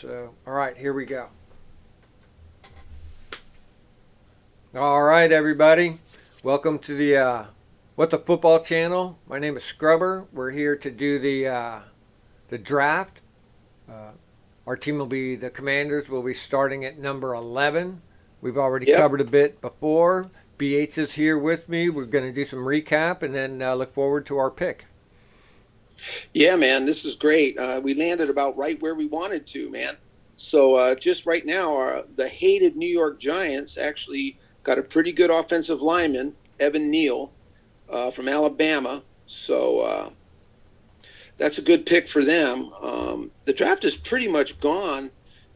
So, all right, here we go. All right, everybody. Welcome to the What the Football channel. My name is Scrubber. We're here to do the draft. Our team will be the Commanders. Will be starting at number 11. We've already covered a bit before. BH is here with me. We're going to do some recap and then look forward to our pick. Yeah, man, this is great. We landed about right where we wanted to, man. So just right now, the hated New York Giants actually got a pretty good offensive lineman, Evan Neal, from Alabama. So that's a good pick for them. The draft is pretty much gone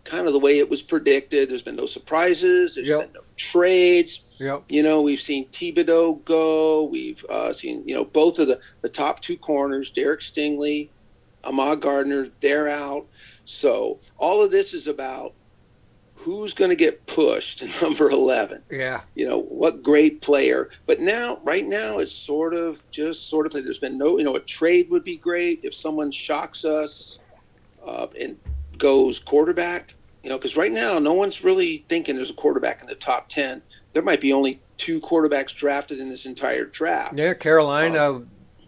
kind of the way it was predicted. There's been no surprises. There's been no trades. You know, we've seen Thibodeau go. We've seen, both of the top two corners, Derek Stingley, Ahmad Gardner, they're out. So all of this is about who's going to get pushed to number 11. Yeah. What great player. But right now, it's sort of there's been no, a trade would be great if someone shocks us and goes quarterback, because right now no one's really thinking there's a quarterback in the top 10. There might be only two quarterbacks drafted in this entire draft. Yeah, Carolina,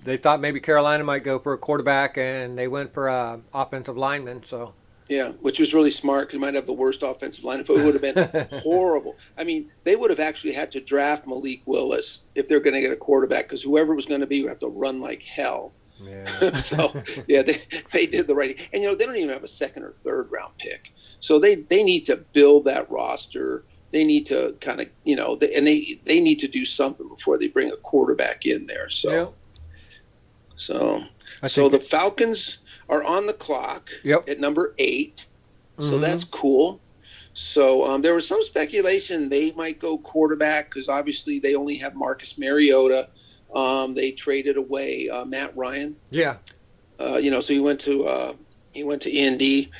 they thought maybe Carolina might go for a quarterback, and they went for an offensive lineman. So yeah, which was really smart because they might have the worst offensive line. If it would have been horrible. I mean, they would have actually had to draft Malik Willis if they're going to get a quarterback, because whoever it was going to be would have to run like hell. Yeah. So, yeah, they did the right thing. And, they don't even have a second or third round pick. So they need to build that roster. They need to kind of, and they need to do something before they bring a quarterback in there. So, so the Falcons are on the clock at number 8. So that's cool. So there was some speculation they might go quarterback because obviously they only have Marcus Mariota. They traded away Matt Ryan. Yeah. So he went to Indy.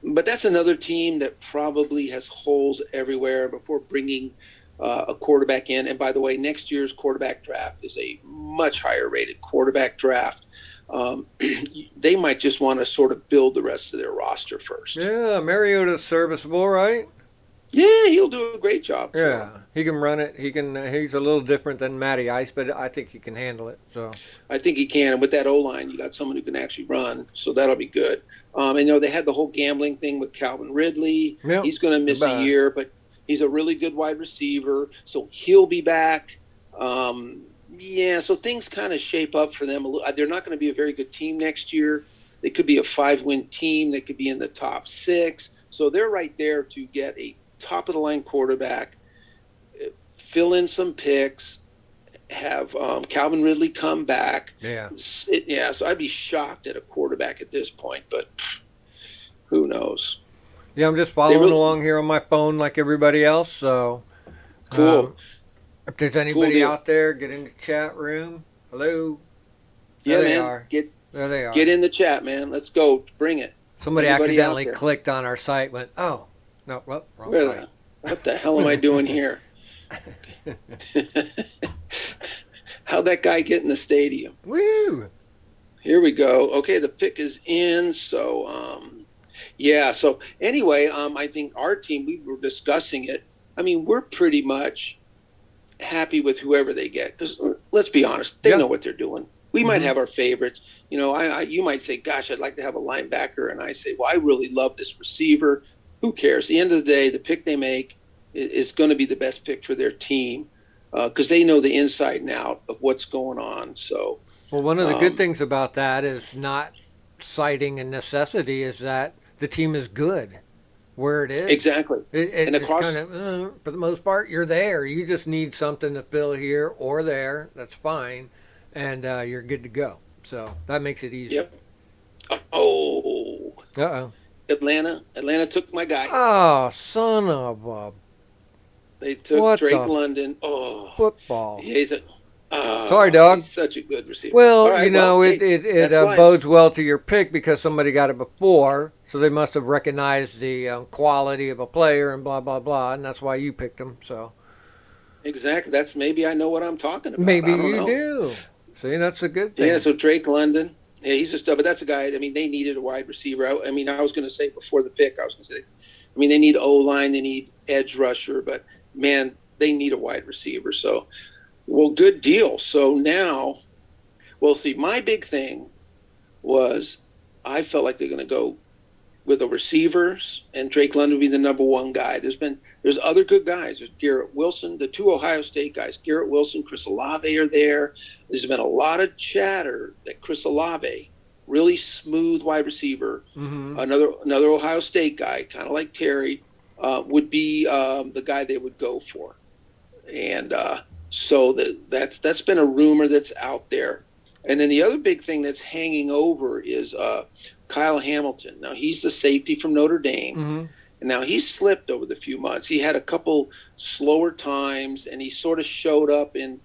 But that's another team that probably has holes everywhere before bringing a quarterback in. And by the way, next year's quarterback draft is a much higher rated quarterback draft. They might just want to sort of build the rest of their roster first. Yeah, Mariota's serviceable, right? Yeah, he'll do a great job. Yeah, he can run it. He's a little different than Matty Ice, but I think he can handle it. So I think he can. And with that O-line, you got someone who can actually run, so that'll be good. And they had the whole gambling thing with Calvin Ridley. Yep. He's going to miss a year, but he's a really good wide receiver, so he'll be back. So things kind of shape up for them. They're not going to be a very good team next year. They could be a 5-win team. They could be in the top 6. So they're right there to get a top-of-the-line quarterback, fill in some picks, have Calvin Ridley come back. Yeah. So I'd be shocked at a quarterback at this point, but who knows? Yeah, I'm just following along here on my phone like everybody else. So cool. If there's anybody out there, get in the chat room. Hello. There they man. are. There they are. Get in the chat, man. Let's go. Bring it. Somebody accidentally clicked on our site, went, oh. No, well, wrong site. What the hell am I doing here? How'd that guy get in the stadium? Woo! Here we go. Okay, the pick is in. So, So anyway, I think our team, we were discussing it. I mean, we're pretty much happy with whoever they get. Because let's be honest, they know what they're doing. We might have our favorites. You might say, gosh, I'd like to have a linebacker. And I say, well, I really love this receiver. Who cares? At the end of the day, the pick they make is going to be the best pick for their team because they know the inside and out of what's going on. So, well, one of the good things about that is not citing a necessity is that the team is good where it is. Exactly. And across, kind of, for the most part, you're there. You just need something to fill here or there. That's fine. And you're good to go. So that makes it easy. Yep. Oh. Uh-oh. Atlanta took my guy. Oh, son of a... They took Drake London. Oh. Football. He's sorry, dog. He's such a good receiver. Well, right, it bodes well to your pick because somebody got it before, so they must have recognized the quality of a player and blah, blah, blah, and that's why you picked him. So exactly. Maybe I know what I'm talking about. Maybe you do. See, that's a good thing. Yeah, so Drake London. Yeah, he's a stud, but that's a guy. I mean, they needed a wide receiver. I mean, I was going to say before the pick, I was going to say, I mean, they need O-line, they need edge rusher, but man, they need a wide receiver. So, well, good deal. So now, well, see, my big thing was I felt like they're going to go with the receivers, and Drake London would be the number one guy. There's other good guys. There's Garrett Wilson, the two Ohio State guys. Garrett Wilson, Chris Olave are there. There's been a lot of chatter that Chris Olave, really smooth wide receiver, another Ohio State guy, kind of like Terry, would be the guy they would go for. And so that's been a rumor that's out there. And then the other big thing that's hanging over is Kyle Hamilton. Now, he's the safety from Notre Dame. And now he's slipped over the few months. He had a couple slower times, and he sort of showed up in,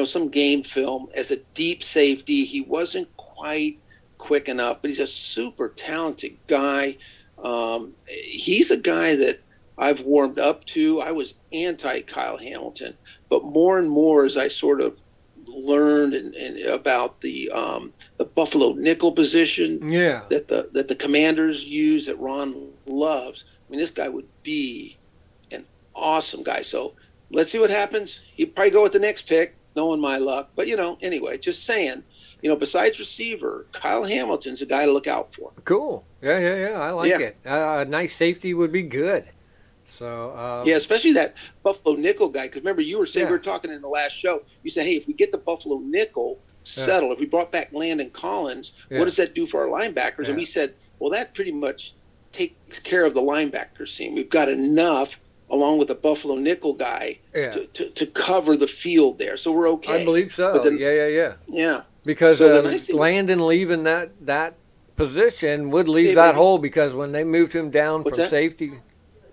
some game film as a deep safety. He wasn't quite quick enough, but he's a super talented guy. He's a guy that I've warmed up to. I was anti Kyle Hamilton, but more and more as I sort of learned and about the Buffalo nickel position that the Commanders use that Ron loves. I mean, this guy would be an awesome guy. So let's see what happens. He'd probably go with the next pick, knowing my luck. But, anyway, just saying, besides receiver, Kyle Hamilton's a guy to look out for. Cool. Yeah. I like it. A nice safety would be good. So especially that Buffalo nickel guy. Because remember, you were saying, we were talking in the last show, you said, hey, if we get the Buffalo nickel settled, if we brought back Landon Collins, what does that do for our linebackers? And we said, well, that pretty much takes care of the linebacker scene. We've got enough, along with the Buffalo nickel guy, to cover the field there. So we're okay. I believe so. But then, yeah. Because Landon leaving that position would leave that hole, because when they moved him down from safety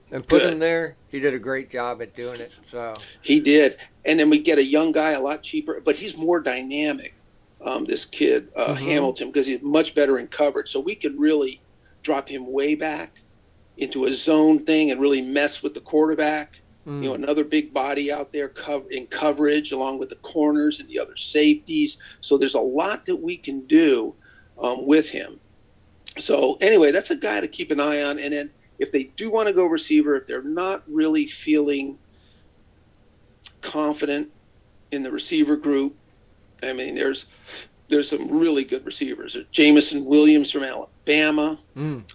and put him there, he did a great job at doing it. So he did. And then we get a young guy a lot cheaper, but he's more dynamic, this kid, Hamilton, because he's much better in coverage. So we could really drop him way back into a zone thing and really mess with the quarterback. Another big body out there in coverage, along with the corners and the other safeties. So there's a lot that we can do with him. So anyway, that's a guy to keep an eye on. And then if they do want to go receiver, if they're not really feeling confident in the receiver group, I mean, there's some really good receivers. There's Jameson Williams from Alabama, and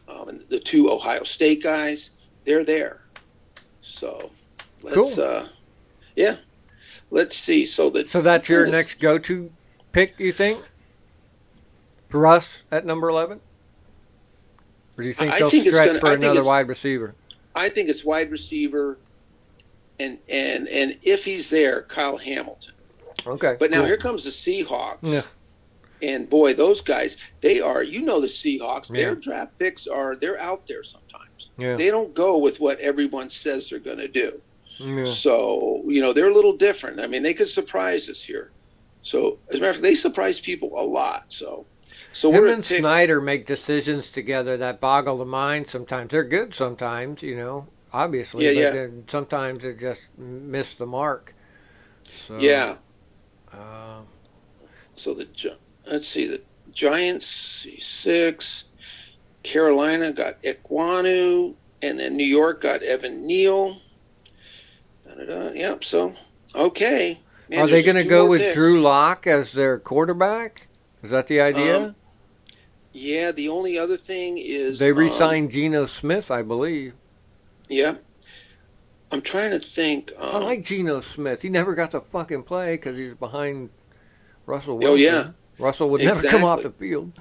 the two Ohio State guys. They're there. So let's let's see. So that's your next go-to pick, you think? For us at number 11? Or do you think they'll stretch for another wide receiver? I think it's wide receiver, and if he's there, Kyle Hamilton. Okay. But now here comes the Seahawks. Yeah. And boy, those guys, they are, the Seahawks, their draft picks they're out there sometimes. Yeah. They don't go with what everyone says they're going to do. Yeah. So, they're a little different. I mean, they could surprise us here. So, as a matter of fact, they surprise people a lot. So him and Snyder make decisions together that boggle the mind sometimes. They're good sometimes, obviously. But sometimes they just miss the mark. So, so let's see, the Giants, 6. Carolina got Ekwonu, and then New York got Evan Neal. Yep, so, okay. Man, are they going to go with Drew Lock as their quarterback? Is that the idea? Yeah, the only other thing is... They re-signed Geno Smith, I believe. Yeah. I'm trying to think... I like Geno Smith. He never got to fucking play because he's behind Russell Wilson. Oh, yeah. Russell would never come off the field.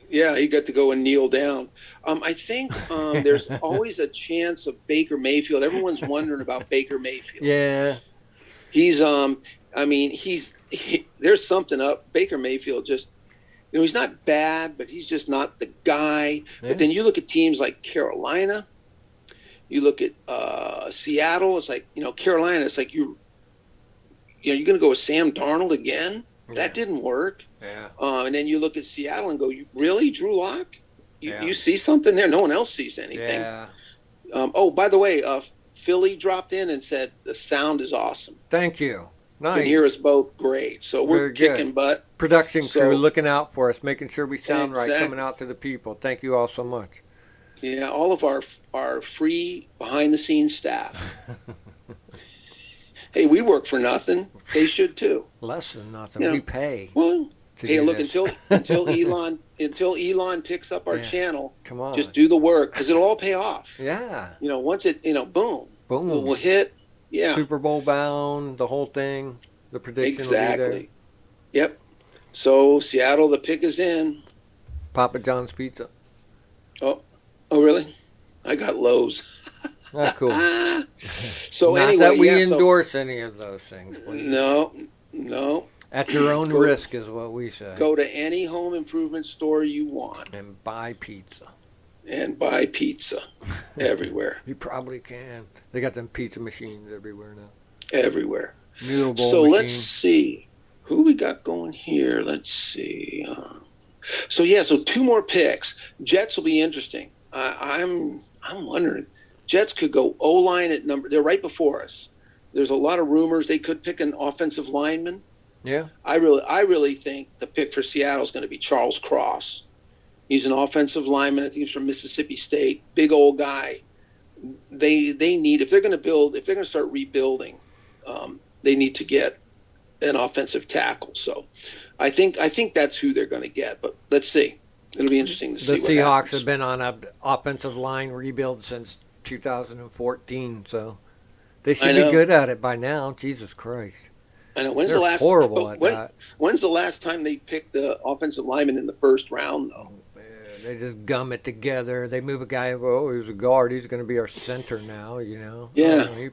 Yeah, he got to go and kneel down. I think there's always a chance of Baker Mayfield. Everyone's wondering about Baker Mayfield. Yeah. He's, there's something up. Baker Mayfield just, he's not bad, but he's just not the guy. Yeah. But then you look at teams like Carolina, you look at Seattle. It's like, Carolina, it's like you're going to go with Sam Darnold again? Yeah. That didn't work. Yeah. And then you look at Seattle and go, really, Drew Lock? You see something there? No one else sees anything. Yeah. By the way, Philly dropped in and said the sound is awesome. Thank you. Nice. can hear us both great. So we're kicking butt. Production crew looking out for us, making sure we sound right, coming out to the people. Thank you all so much. Yeah, all of our free behind-the-scenes staff. Hey, we work for nothing. They should too. Less than nothing. We pay. Well, hey, look, until Elon picks up our channel, come on, just do the work because it'll all pay off. Yeah. Once it, boom, we'll hit. Yeah. Super Bowl bound, the whole thing, the prediction. Exactly. Will be there. Yep. So Seattle, the pick is in. Papa John's Pizza. Oh, really? I got Lowe's. That's cool. So not anyway, that we endorse any of those things. Please. No. At your own risk is what we say. Go to any home improvement store you want and buy pizza. Everywhere. You probably can. They got them pizza machines everywhere now. Everywhere. Noodle bowl so machine. Let's see who we got going here. Let's see. So 2 more picks. Jets will be interesting. I'm wondering. Jets could go O-line at number. They're right before us. There's a lot of rumors they could pick an offensive lineman. Yeah. I really think the pick for Seattle is going to be Charles Cross. He's an offensive lineman. I think he's from Mississippi State. Big old guy. They need, if they're going to start rebuilding, they need to get an offensive tackle. So I think that's who they're going to get. But let's see. It'll be interesting to see. The Seahawks have been on an offensive line rebuild since 2014, so they should be good at it by now. Jesus Christ. I know. When's the last time they picked the offensive lineman in the first round, though? They just gum it together. They move a guy. Oh, he was a guard. He's going to be our center now. Yeah. He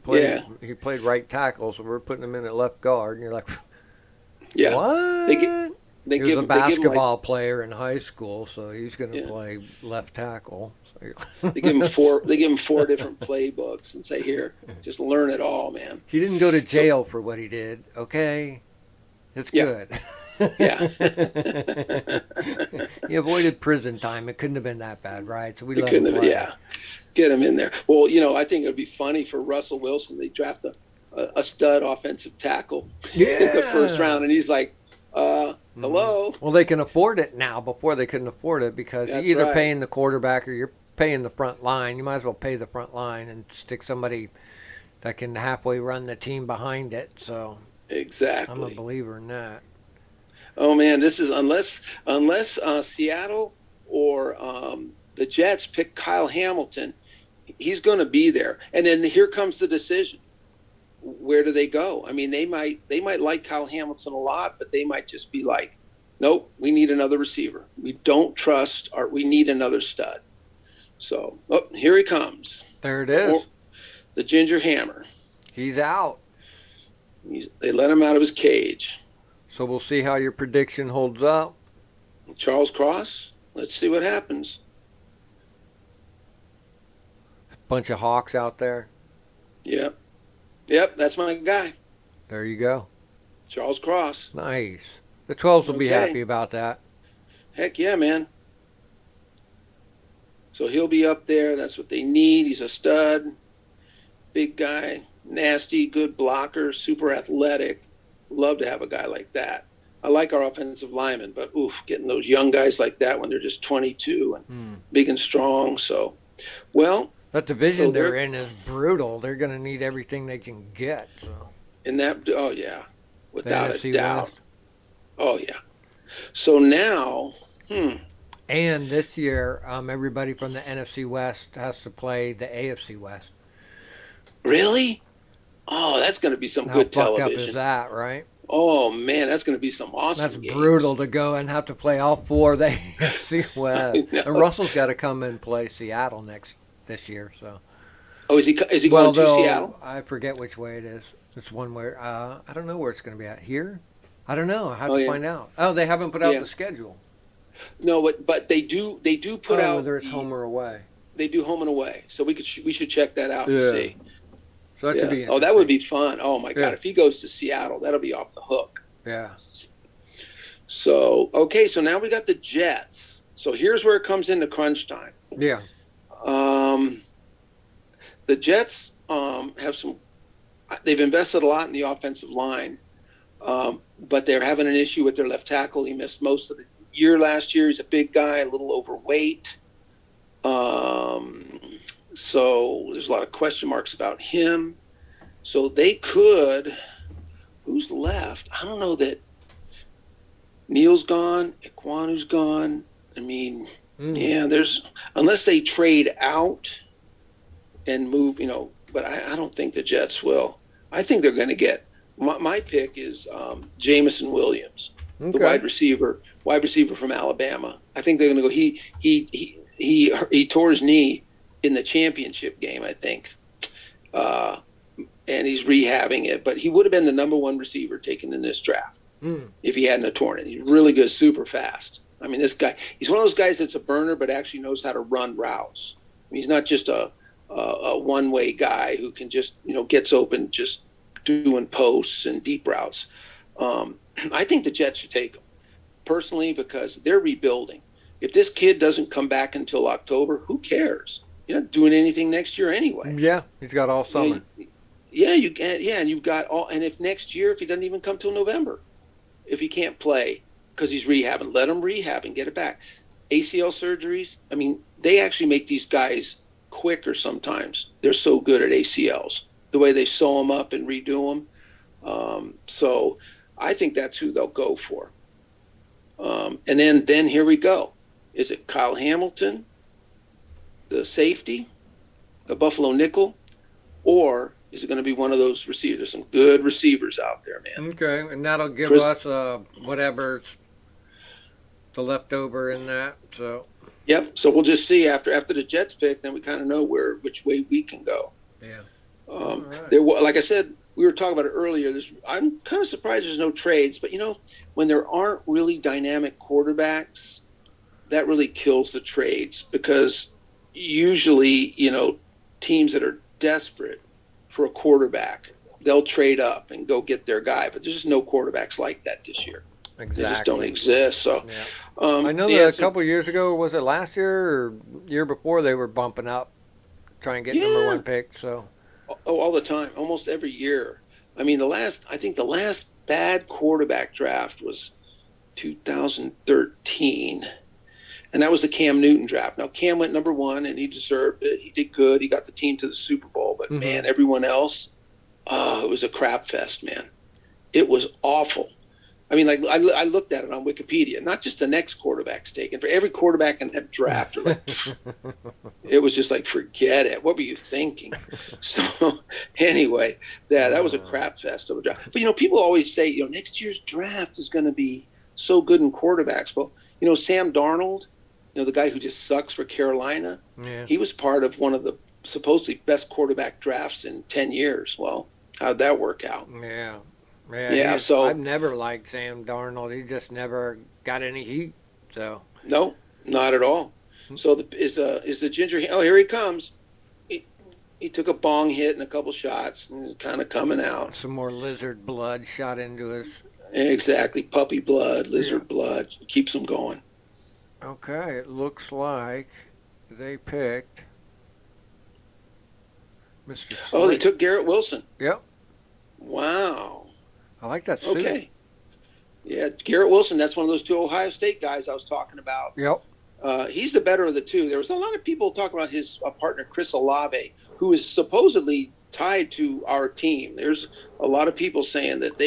played right tackle, so we're putting him in at left guard. And you're like, yeah. What? He was a basketball player in high school, so he's going to play left tackle. They give him 4 different playbooks and say, "Here, just learn it all, man." He didn't go to jail for what he did. Okay, it's good. Yeah. He avoided prison time. It couldn't have been that bad, right? So let him play. Yeah, get him in there. Well, I think it would be funny for Russell Wilson. They draft a stud offensive tackle in the first round, and he's like, hello. Well, they can afford it now. Before they couldn't afford it because you're either paying the quarterback or you're paying the front line. You might as well pay the front line and stick somebody that can halfway run the team behind it. So exactly, I'm a believer in that. Oh man, this is unless Seattle or the Jets pick Kyle Hamilton, he's going to be there. And then here comes the decision. Where do they go? I mean, they might like Kyle Hamilton a lot, but they might just be like, nope, we need another receiver. We don't trust we need another stud. So, here he comes. There it is. The Ginger Hammer. He's out. They let him out of his cage. So we'll see how your prediction holds up. Charles Cross, let's see what happens. Bunch of Hawks out there. Yep, that's my guy. There you go. Charles Cross. Nice. The 12s will be happy about that. Heck yeah, man. So he'll be up there. That's what they need. He's a stud. Big guy. Nasty, good blocker, super athletic. Love to have a guy like that. I like our offensive linemen, but getting those young guys like that when they're just 22 and big and strong. So, that division they're in is brutal. They're going to need everything they can get. So, without a doubt. West. Oh yeah. So now, and this year, everybody from the NFC West has to play the AFC West. Really? Oh, that's going to be some good television. How fucked up is that, right? Oh, man, that's going to be some awesome games. That's brutal to go and have to play all 4 of the AFC West. And Russell's got to come and play Seattle this year. So. Oh, is he going to Seattle? I forget which way it is. It's one where I don't know where it's going to be at. Here? I don't know. I have to find out. Oh, they haven't put out the schedule. No, but they do put out whether it's home or away. They do home and away. So we should check that out and see. So that should be interesting. Oh, that would be fun. Oh my God. If he goes to Seattle, that'll be off the hook. Yeah. So so now we got the Jets. So here's where it comes into crunch time. Yeah. The Jets they've invested a lot in the offensive line. But they're having an issue with their left tackle. He missed most of the year last year. He's a big guy, a little overweight. So there's a lot of question marks about him. So they could. Who's left? I don't know that. Neal's gone. Ikwanu's gone. I mean, yeah, there's, unless they trade out and move, but I don't think the Jets will. I think they're going to get, my pick is Jameson Williams, the wide receiver from Alabama. I think they're going to go. He tore his knee in the championship game, I think, and he's rehabbing it. But he would have been the number one receiver taken in this draft if he hadn't torn it. He's really good, super fast. I mean, this guy, he's one of those guys that's a burner, but actually knows how to run routes. I mean, he's not just a one-way guy who can just, gets open just doing posts and deep routes. I think the Jets should take him, personally, because they're rebuilding. If this kid doesn't come back until October, who cares? You're not doing anything next year anyway. Yeah, he's got all summer. Yeah, and you've got all. And if next year, if he doesn't even come till November, if he can't play because he's rehabbing, let him rehab and get it back. ACL surgeries, I mean, they actually make these guys quicker sometimes. They're so good at ACLs, the way they sew them up and redo them. So I think that's who they'll go for. And then here we go. Is it Kyle Hamilton, the safety, the Buffalo nickel, or is it going to be one of those receivers? There's some good receivers out there, man. Okay, and that'll give us whatever's the leftover in that. So. Yep. So we'll just see after the Jets pick, then we kind of know which way we can go. Yeah. Right. Like I said, we were talking about it earlier. I'm kind of surprised there's no trades, but when there aren't really dynamic quarterbacks, that really kills the trades, because usually, teams that are desperate for a quarterback, they'll trade up and go get their guy. But there's just no quarterbacks like that this year. Exactly. They just don't exist. So I know that a couple of years ago, was it last year or year before, they were bumping up, trying to get number one pick. So all the time, almost every year. I mean, I think the last bad quarterback draft was 2013. And that was the Cam Newton draft. Now, Cam went number one, and he deserved it. He did good. He got the team to the Super Bowl. But, man, everyone else, it was a crap fest, man. It was awful. I mean, like, I looked at it on Wikipedia, not just the next quarterback's taken. For every quarterback in that draft, it was just like, forget it. What were you thinking? So, anyway, that was a crap fest of a draft. But, people always say, next year's draft is going to be so good in quarterbacks. Well, Sam Darnold, the guy who just sucks for Carolina, he was part of one of the supposedly best quarterback drafts in 10 years. Well, how'd that work out? Yeah. So I've never liked Sam Darnold. He just never got any heat. So no, not at all. So is the ginger? Oh, here he comes. He took a bong hit and a couple shots, and he's kind of coming out. Some more lizard blood shot into his. Exactly, puppy blood, lizard blood keeps him going. Okay, it looks like they picked Mr. Slick. Oh, they took Garrett Wilson. Yep. Wow. I like that suit. Okay. Yeah, Garrett Wilson, that's one of those two Ohio State guys I was talking about. Yep. He's the better of the two. There was a lot of people talking about his partner, Chris Olave, who is supposedly tied to our team. There's a lot of people saying that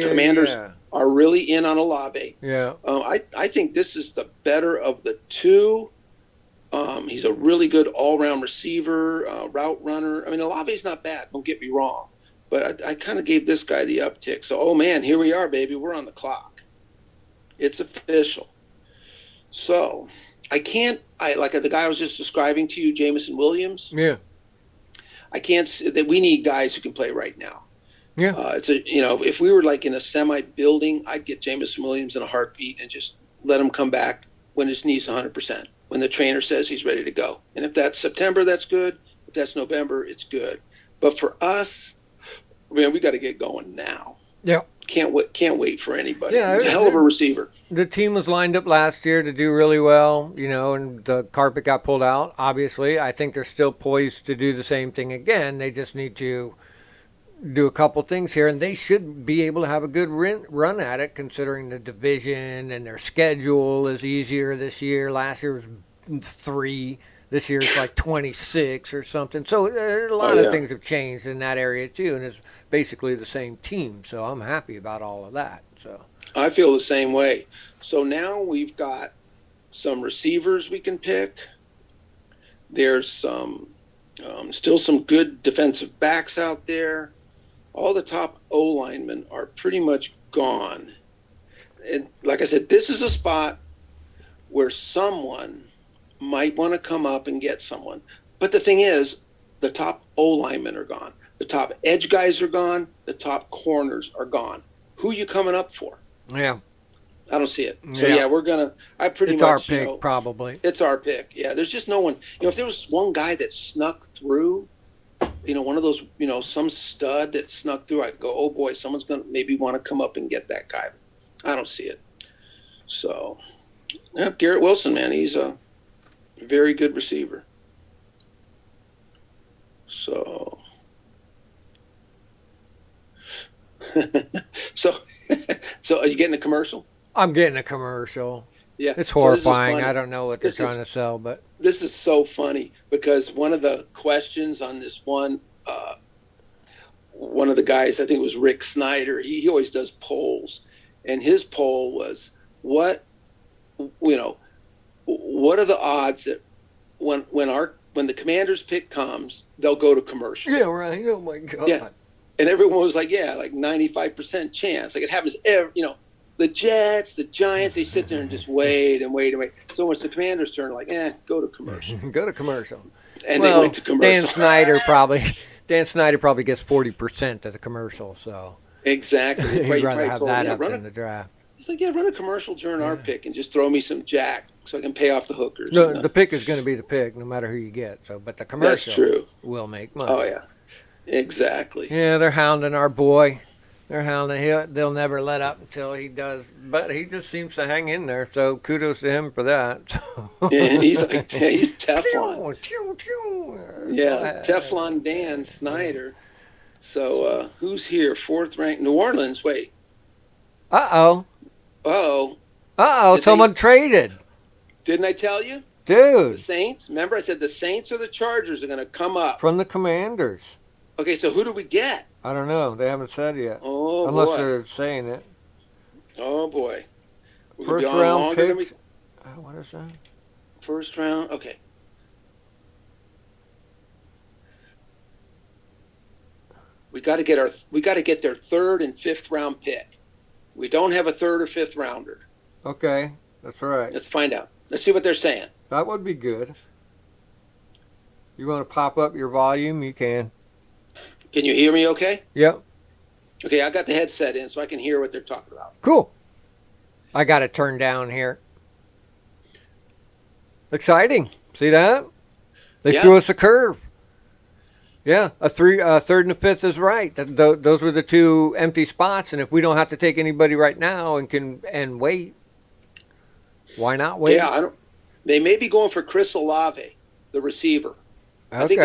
Commanders are really in on Olave. Yeah. I think this is the better of the two. He's a really good all-round receiver, route runner. I mean, Olave's not bad, don't get me wrong. But I kind of gave this guy the uptick. So, oh, man, here we are, baby. We're on the clock. It's official. So, like the guy I was just describing to you, Jameson Williams. Yeah. I can't see that we need guys who can play right now. Yeah. If we were like in a semi-building, I'd get Jameson Williams in a heartbeat and just let him come back when his knee's 100%, when the trainer says he's ready to go. And if that's September, that's good. If that's November, it's good. But for us, man, we got to get going now. Yeah. Can't wait for anybody. Yeah, He's a hell of a receiver. The team was lined up last year to do really well, and the carpet got pulled out, obviously. I think they're still poised to do the same thing again. They just need to, do a couple things here, and they should be able to have a good run at it, considering the division and their schedule is easier this year. Last year was 3. This year it's like 26 or something. So a lot of things have changed in that area too, and it's basically the same team. So I'm happy about all of that. So I feel the same way. So now we've got some receivers we can pick. There's some still some good defensive backs out there. All the top O linemen are pretty much gone. And like I said, this is a spot where someone might want to come up and get someone. But the thing is, the top O linemen are gone. The top edge guys are gone. The top corners are gone. Who are you coming up for? Yeah. I don't see it. So, yeah, we're going to – it's our pick, probably. It's our pick. Yeah, there's just no one – if there was one guy that snuck through, one of those, some stud that snuck through, I'd go, oh, boy, someone's going to maybe want to come up and get that guy. I don't see it. So, yeah, Garrett Wilson, man, he's a very good receiver. So – so are you getting a commercial? I'm getting a commercial. Yeah, it's horrifying. I don't know what they're trying to sell, but this is so funny because one of the questions on this one of the guys, I think it was Rick Snyder. He always does polls, and his poll was what are the odds that when the Commanders pick comes, they'll go to commercial? Yeah, right. Oh my God. Yeah. And everyone was like, yeah, like 95% chance. Like it happens the Jets, the Giants, they sit there and just wait and wait and wait. So when it's the Commander's turn, like, go to commercial. Go to commercial. And they went to commercial. Dan Snyder probably gets 40% of the commercial, so. Exactly. He'd rather have that up in the draft. He's like, run a commercial during our pick and just throw me some jack so I can pay off the hookers. No, the pick is going to be the pick no matter who you get. So, but the commercial That's true. Will make money. Oh, yeah. Exactly. Yeah, they're hounding our boy. They're hounding. They'll never let up until he does. But he just seems to hang in there. So kudos to him for that. Yeah, he's Teflon. Yeah, Teflon Dan Snyder. So who's here? 4th ranked New Orleans. Wait. Uh-oh. Uh-oh. Someone traded. Didn't I tell you? Dude. The Saints. Remember I said the Saints or the Chargers are going to come up. From the Commanders. Okay, so who do we get? I don't know. They haven't said yet. Oh, Unless boy. they're saying it. Oh, boy. First round pick. What is that? First round. Okay. We got to get their 3rd and 5th round pick. We don't have a 3rd or 5th rounder. Okay, that's right. Let's find out. Let's see what they're saying. That would be good. You want to pop up your volume? You can. Can you hear me okay? Yep. Okay, I got the headset in so I can hear what they're talking about. Cool. I got it turned down here. Exciting. See that? They threw us a curve. Yeah, a 3rd and a 5th is right. Those were the 2 empty spots, and if we don't have to take anybody right now and wait, why not wait? Yeah, they may be going for Chris Olave, the receiver. Okay. I think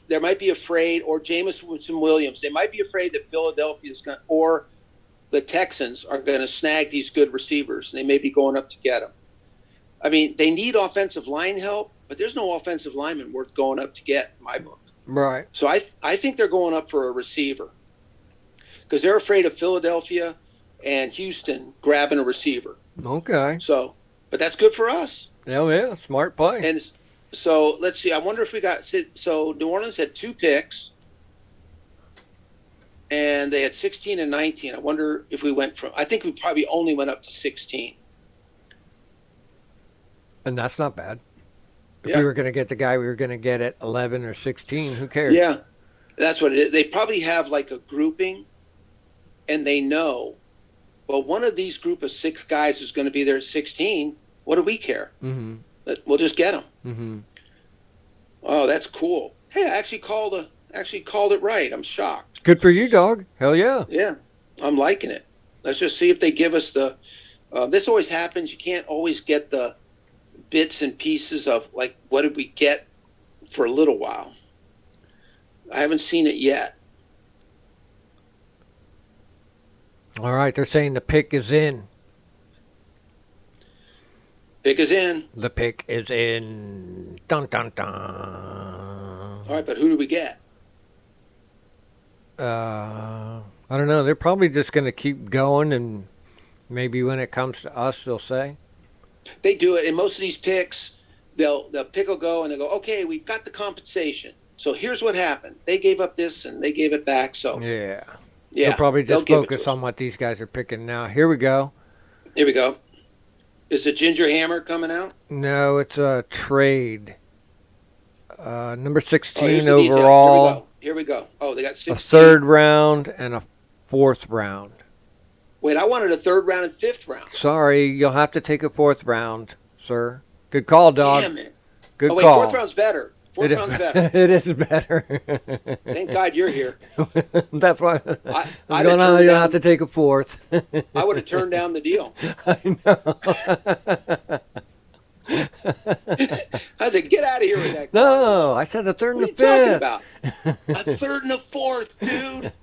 they might be afraid, or Jameson Williams. They might be afraid that Philadelphia is going, or the Texans are going to snag these good receivers, and they may be going up to get them. I mean, they need offensive line help, but there's no offensive lineman worth going up to get in my book. Right. So I think they're going up for a receiver because they're afraid of Philadelphia and Houston grabbing a receiver. Okay. So, but that's good for us. Yeah, smart play. And so let's see. I wonder if we got – so New Orleans had 2 picks, and they had 16 and 19. I wonder if we went from – I think we probably only went up to 16. And that's not bad. If we were going to get the guy we were going to get at 11 or 16, who cares? Yeah, that's what it is. They probably have like a grouping, and they know, well, one of these group of 6 guys is going to be there at 16. What do we care? Mm-hmm. We'll just get them. Mm-hmm. Oh, that's cool. Hey, I actually called it right. I'm shocked. Good for you, dog. Hell yeah. Yeah, I'm liking it. Let's just see if they give us the this always happens. You can't always get the bits and pieces of, like, what did we get for a little while. I haven't seen it yet. All right, they're saying the pick is in. Pick is in. The pick is in. Dun, dun, dun. All right, but who do we get? I don't know. They're probably just going to keep going, and maybe when it comes to us, they'll say. They do it. In most of these picks, the pick will go, and they'll go, okay, we've got the compensation. So here's what happened. They gave up this, and they gave it back. So Yeah. yeah, They'll probably just focus on what these guys are picking now. Here we go. Here we go. Is the Ginger Hammer coming out? No, it's a trade. Number 16 here's the overall. details. Here we go. Oh, they got 16. A third round and a fourth round. Wait, I wanted a third round and fifth round. Sorry, you'll have to take a fourth round, sir. Good call, dog. Damn it. Good wait, call. Fourth round's better. Fourth round's better. It is better. Thank God you're here. That's why I'd you'll have to take a fourth. I would have turned down the deal. I know. I said, get out of here with that. No, I said a third and a fifth. What are you fifth. talking about? A third and a fourth, dude.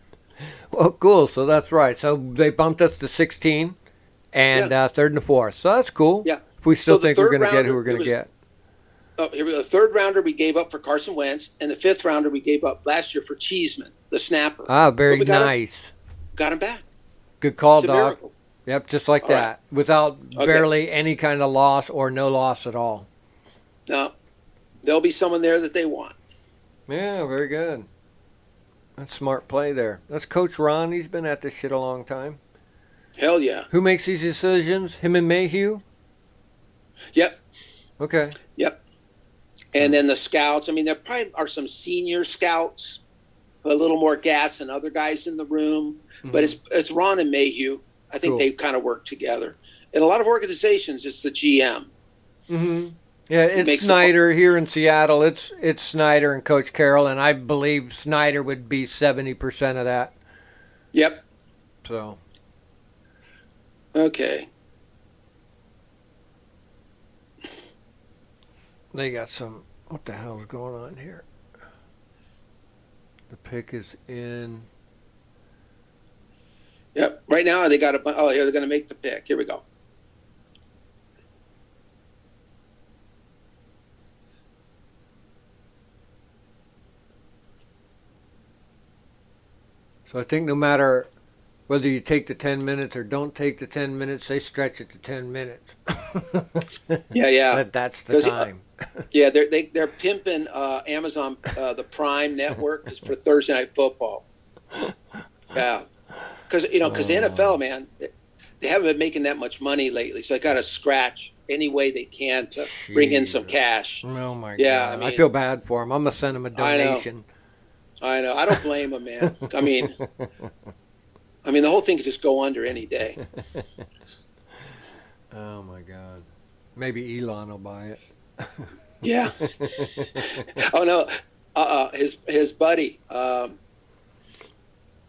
Well, cool. So that's right. So they bumped us to 16 and third and a fourth. So that's cool. Yeah. If we still think we're going to get who we're going to get. Oh, here we go. The third rounder we gave up for Carson Wentz, and the fifth rounder we gave up last year for Cheeseman, the snapper. Ah, very nice. Got him back. Good call, It's a dog. miracle. Yep, just like that. Right. Without barely any kind of loss or no loss at all. No, there'll be someone there that they want. Yeah, very good. That's smart play there. That's Coach Ron. He's been at this shit a long time. Hell yeah. Who makes these decisions? Him and Mayhew? Yep. Okay. Yep. And then the scouts. I mean, there probably are some senior scouts, a little more gas than other guys in the room. Mm-hmm. But it's Ron and Mayhew. I think they kind of work together. In a lot of organizations, it's the GM. Mm-hmm. Yeah, it's Snyder here in Seattle. It's Snyder and Coach Carroll, and I believe Snyder would be 70% of that. Yep. So. Okay. They got some. What the hell is going on here? The pick is in. Yep. Right now they got a. Oh, here they're going to make the pick. Here we go. So I think no matter whether you take the 10 minutes or don't take the 10 minutes, they stretch it to 10 minutes. Yeah. That's the time. Yeah, they're pimping Amazon, the Prime network, is for Thursday Night Football. Yeah, because the NFL, man, they haven't been making that much money lately, so they got to scratch any way they can to bring in some cash. Oh my God! I mean, I feel bad for them. I'm gonna send them a donation. I know. I don't blame them, man. I mean, the whole thing could just go under any day. Oh my God! Maybe Elon will buy it. Yeah. Oh no, his buddy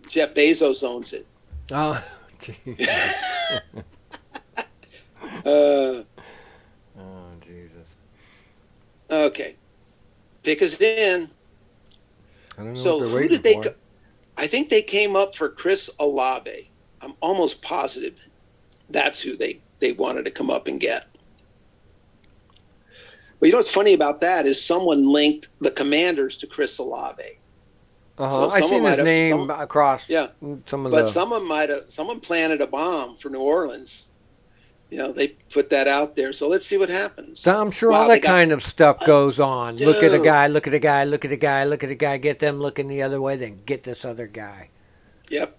Jeff Bezos owns it. Oh, geez. Oh Jesus. Okay, pick us in. I don't know So what they're who waiting did they? for. I think they came up for Chris Olave. I'm almost positive that's who they wanted to come up and get. But you know what's funny about that is someone linked the Commanders to Chris Olave. So I seen his name across. Yeah, some of but someone planted a bomb for New Orleans. They put that out there. So let's see what happens. So I'm sure all that kind of stuff goes on. Dude. Look at a guy, look at a guy, look at a guy, look at a guy, get them looking the other way, then get this other guy. Yep.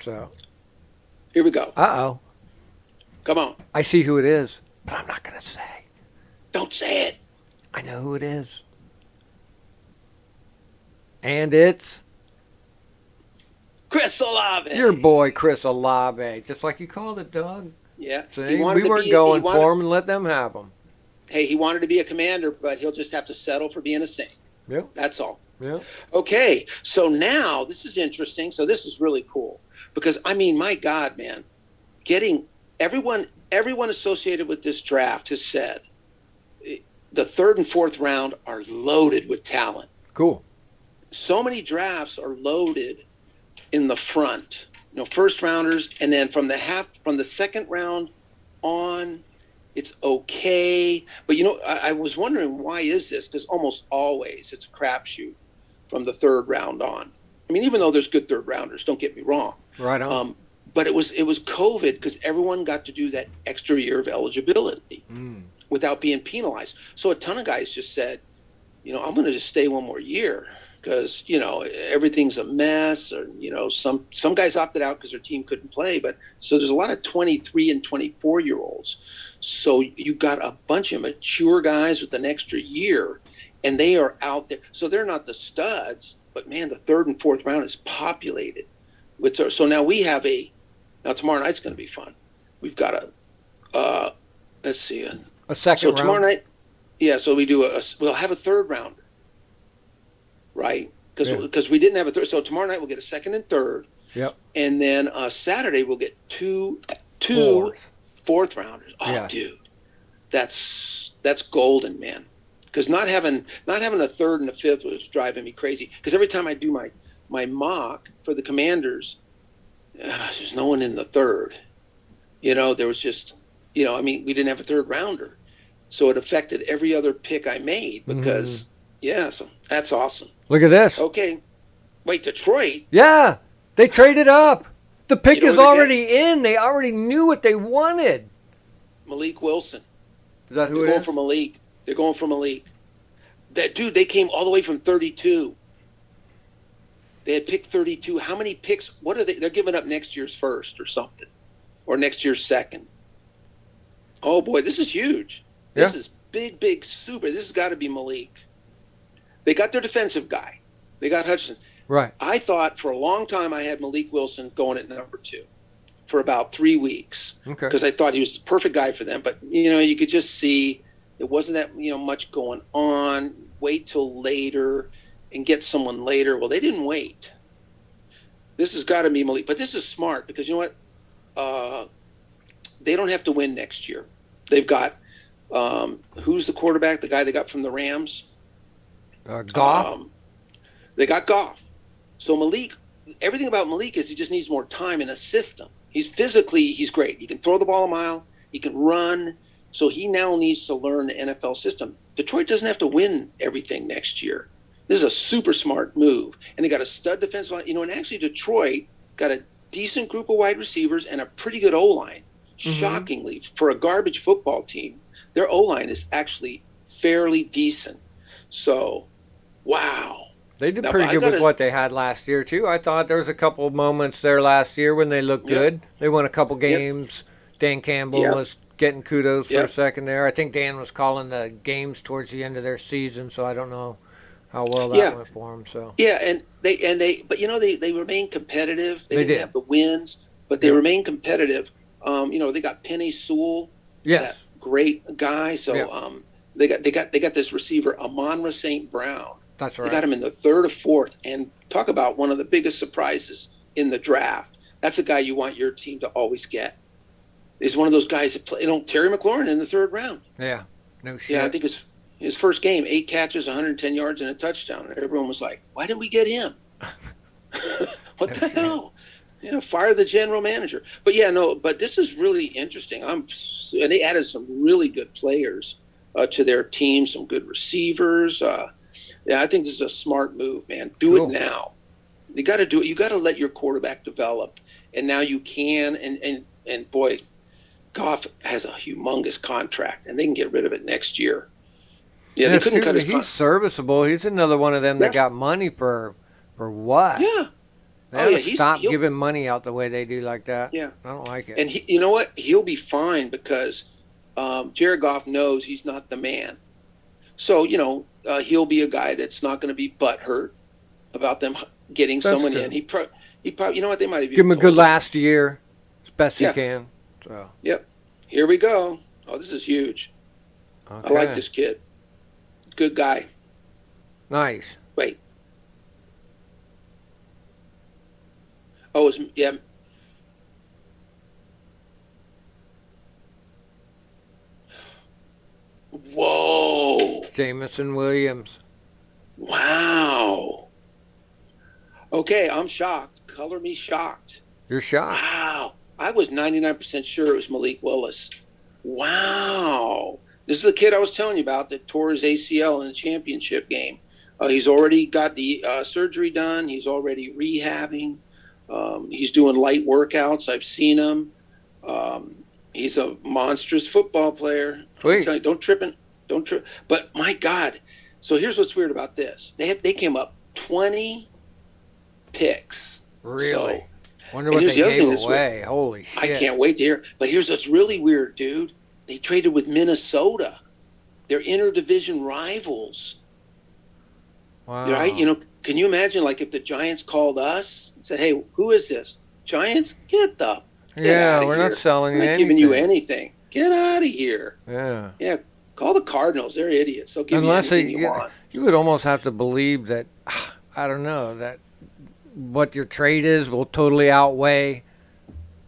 So. Here we go. Uh-oh. Come on. I see who it is, but I'm not going to say. Don't say it. I know who it is. And it's... Chris Olave. Your boy, Chris Olave. Just like you called it, Doug. Yeah. See, we weren't going for him and let them have him. Hey, he wanted to be a Commander, but he'll just have to settle for being a Saint. Yep. That's all. Yeah. Okay, so now this is interesting. So this is really cool because, my God, man, getting everyone associated with this draft has said the third and fourth round are loaded with talent. Cool. So many drafts are loaded in the front. first rounders, and then from the second round on, it's okay. But I was wondering, why is this? Because almost always it's a crapshoot from the third round on. I mean, even though there's good third rounders, don't get me wrong. Right on. But it was COVID because everyone got to do that extra year of eligibility without being penalized. So a ton of guys just said, I'm going to just stay one more year because, everything's a mess. Or, some guys opted out because their team couldn't play. But so there's a lot of 23 and 24-year-olds. So you got a bunch of mature guys with an extra year, and they are out there. So they're not the studs, but, man, the third and fourth round is populated. So now we have now tomorrow night's going to be fun. We've got let's see. A second so round? Tomorrow night, yeah, so we'll have a third rounder, right? Because we didn't have a third. So tomorrow night we'll get a second and third. Yep. And then Saturday we'll get two fourth rounders. Oh, yeah. Dude, that's golden, man. Because not having a third and a fifth was driving me crazy. Because every time I do my mock for the Commanders, there's no one in the third. There was just, we didn't have a third rounder. So it affected every other pick I made because, so that's awesome. Look at this. Okay. Wait, Detroit? Yeah, they traded up. The pick is already in. They already knew what they wanted. Malik Wilson. Is that who They're it going is? for Malik. They're going for Malik. That dude, they came all the way from 32. They had picked 32. How many picks? What are they? They're giving up next year's first or something, or next year's second. Oh boy, this is huge. This is big, super. This has got to be Malik. They got their defensive guy. They got Hutchinson. Right. I thought for a long time I had Malik Wilson going at number 2 for about 3 weeks. Okay. Because I thought he was the perfect guy for them. But, you could just see it wasn't that, much going on. Wait till later and get someone later. Well, they didn't wait. This has got to be Malik. But this is smart because you know what? They don't have to win next year. They've got who's the quarterback? The guy they got from the Rams? Goff. They got Goff. So Malik, everything about Malik is he just needs more time in a system. He's great. He can throw the ball a mile. He can run. So he now needs to learn the NFL system. Detroit doesn't have to win everything next year. This is a super smart move. And they got a stud defensive line. And actually Detroit got a decent group of wide receivers and a pretty good O-line. Shockingly, for a garbage football team, their O-line is actually fairly decent. So, wow. They did pretty good with what they had last year, too. I thought there was a couple of moments there last year when they looked good. They won a couple games. Dan Campbell was getting kudos for a second there. I think Dan was calling the games towards the end of their season, so I don't know how well that went for them. So and they remain competitive. They didn't have the wins, but they remain competitive. They got Penny Sewell, that great guy. So they got this receiver Amon-Ra St. Brown. That's right. They got him in the third or fourth, and talk about one of the biggest surprises in the draft. That's a guy you want your team to always get. Is one of those guys that play. Terry McLaurin in the third round. Yeah, no shit. Yeah, I think his first game, 8 catches, 110 yards, and a touchdown. And everyone was like, "Why didn't we get him? What the hell?" Yeah, fire the general manager. But this is really interesting. And they added some really good players to their team, some good receivers. I think this is a smart move, man. Do it now. You got to do it. You got to let your quarterback develop, and now you can. And boy, Goff has a humongous contract, and they can get rid of it next year. Yeah, they couldn't cut his contract. He's serviceable. He's another one of them that got money for what? Yeah. They stop giving money out the way they do like that. Yeah. I don't like it. And you know what? He'll be fine because Jared Goff knows he's not the man. So, he'll be a guy that's not going to be butthurt about them getting someone in. He probably, you know what? They might have give him a good last year as best he can. So. Yep. Here we go. Oh, this is huge. Okay. I like this kid. Good guy. Nice. Wait. Oh, Whoa. Jameson Williams. Wow. Okay, I'm shocked. Color me shocked. You're shocked. Wow. I was 99% sure it was Malik Willis. Wow. This is the kid I was telling you about that tore his ACL in the championship game. He's already got the surgery done. He's already rehabbing. He's doing light workouts. I've seen him. He's a monstrous football player. I'm telling you, don't trip. But my God. So here's what's weird about this. They came up 20 picks. Really? So, wonder what they gave away. Holy shit. I can't wait to hear. But here's what's really weird, dude. They traded with Minnesota. They're interdivision rivals. Wow. Right? You know, can you imagine, like, if the Giants called us and said, hey, who is this? Giants? Get out we're here. not selling you anything. Not giving you anything. Get out of here. Yeah. Yeah. Call the Cardinals. They're idiots. They'll give you anything you want. You would almost have to believe that, I don't know, that what your trade is will totally outweigh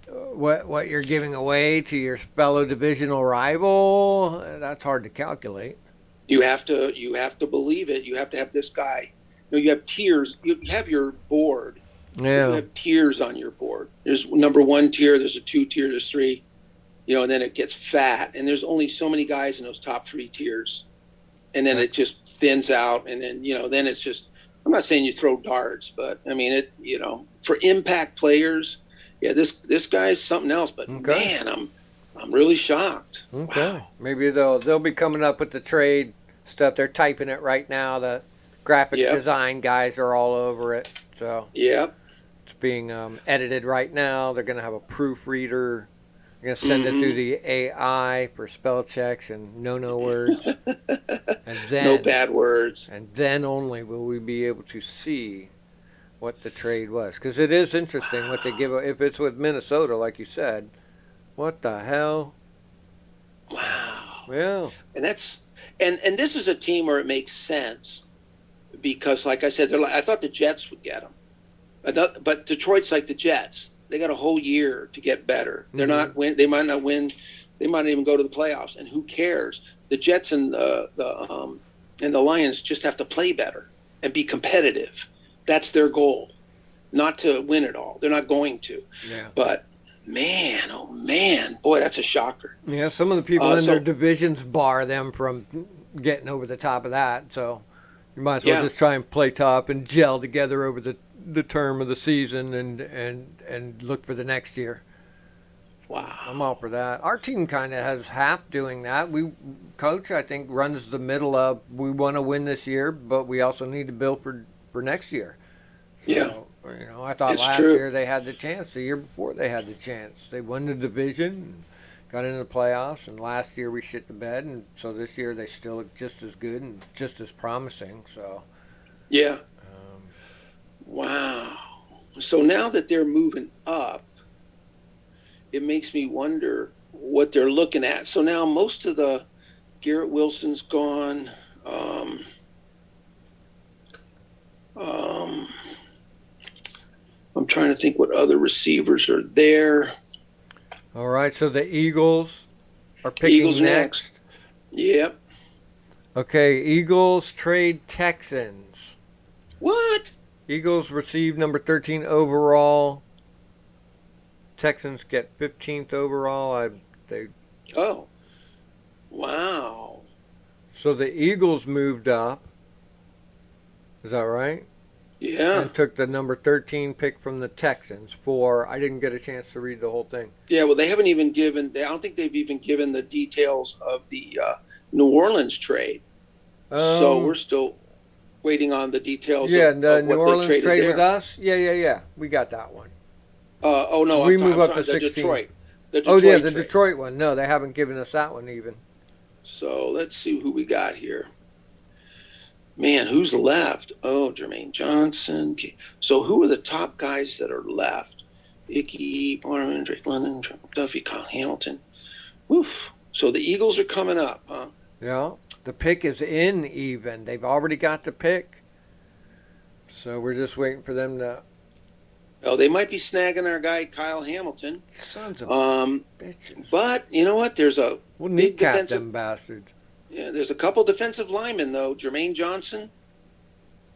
what you're giving away to your fellow divisional rival. That's hard to calculate. You have to believe it. You have to have this guy. You know, you have tiers. You have your board. Yeah. You have tiers on your board. There's number 1 tier. There's a 2 tier. There's 3. You know, and then it gets fat. And there's only so many guys in those top 3 tiers. And then it just thins out. And then, you know, then it's just, I'm not saying you throw darts, but I mean, it, you know, for impact players, yeah, this guy's something else. But man, I'm really shocked. Okay. Wow. Maybe they'll be coming up with the trade stuff. They're typing it right now. The graphic design guys are all over it. So it's being edited right now. They're going to have a proofreader. They're going to send it through the AI for spell checks and no words. And then, no bad words. And then only will we be able to see what the trade was. Because it is interesting what they give. If it's with Minnesota, like you said, what the hell? Wow. Yeah. And that's and this is a team where it makes sense because, like I said, I thought the Jets would get them, but Detroit's like the Jets. They got a whole year to get better. They're not win. They might not win. They might not even go to the playoffs. And who cares? The Jets and the Lions just have to play better and be competitive. That's their goal, not to win it all. They're not going to. Yeah. But man, oh man, boy, that's a shocker. Yeah, some of the people in their divisions bar them from getting over the top of that. So you might as well just try and play top and gel together over the term of the season and look for the next year. Wow. I'm all for that. Our team kind of has half doing that. Coach, I think, runs the middle of we want to win this year, but we also need to build for next year. So, you know, I thought last year they had the chance. The year before they had the chance. They won the division, got into the playoffs, and last year we shit the bed, and so this year they still look just as good and just as promising. So. Yeah. Wow. So now that they're moving up, it makes me wonder what they're looking at. So now most of the Garrett Wilson's gone. I'm trying to think what other receivers are there. All right, so the Eagles are picking next. Yep. Okay, Eagles trade Texans. What? Eagles receive number 13 overall. Texans get 15th overall. Oh. Wow. So the Eagles moved up. Is that right? Yeah. And took the number 13 pick from the Texans I didn't get a chance to read the whole thing. Yeah, well, they haven't even given, I don't think they've even given the details of the New Orleans trade. So we're still waiting on the details of the what New Orleans they trade there. with us? Yeah. We got that one. Oh, no. We move up to 16. Detroit. The Detroit one. No, they haven't given us that one even. So let's see who we got here. Man, who's left? Oh, Jermaine Johnson. So who are the top guys that are left? Icky, Barman, Drake London, Trent Mcduffie, Kyle Hamilton. Oof. So the Eagles are coming up, huh? Yeah. The pick is in even. They've already got the pick. So we're just waiting for them to... Oh, they might be snagging our guy, Kyle Hamilton. Sons of bitches. But, you know what? There's a we'll big kneecap defensive... them bastards. Yeah, there's a couple defensive linemen, though. Jermaine Johnson.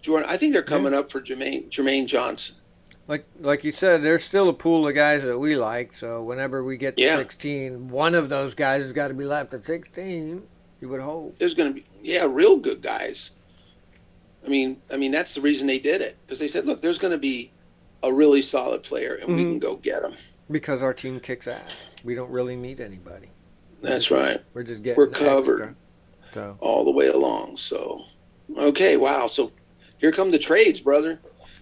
Jordan, I think they're coming up for Jermaine Johnson. like you said, there's still a pool of guys that we like. So whenever we get to Yeah. 16, one of those guys has got to be left at 16. You would hope. There's going to be, real good guys. I mean, that's the reason they did it, because they said, look, there's going to be a really solid player, and we can go get him. Because our team kicks ass. We don't really need anybody. That's right. We're just getting We're covered so. all the way along. So, okay, wow. So here come the trades, brother.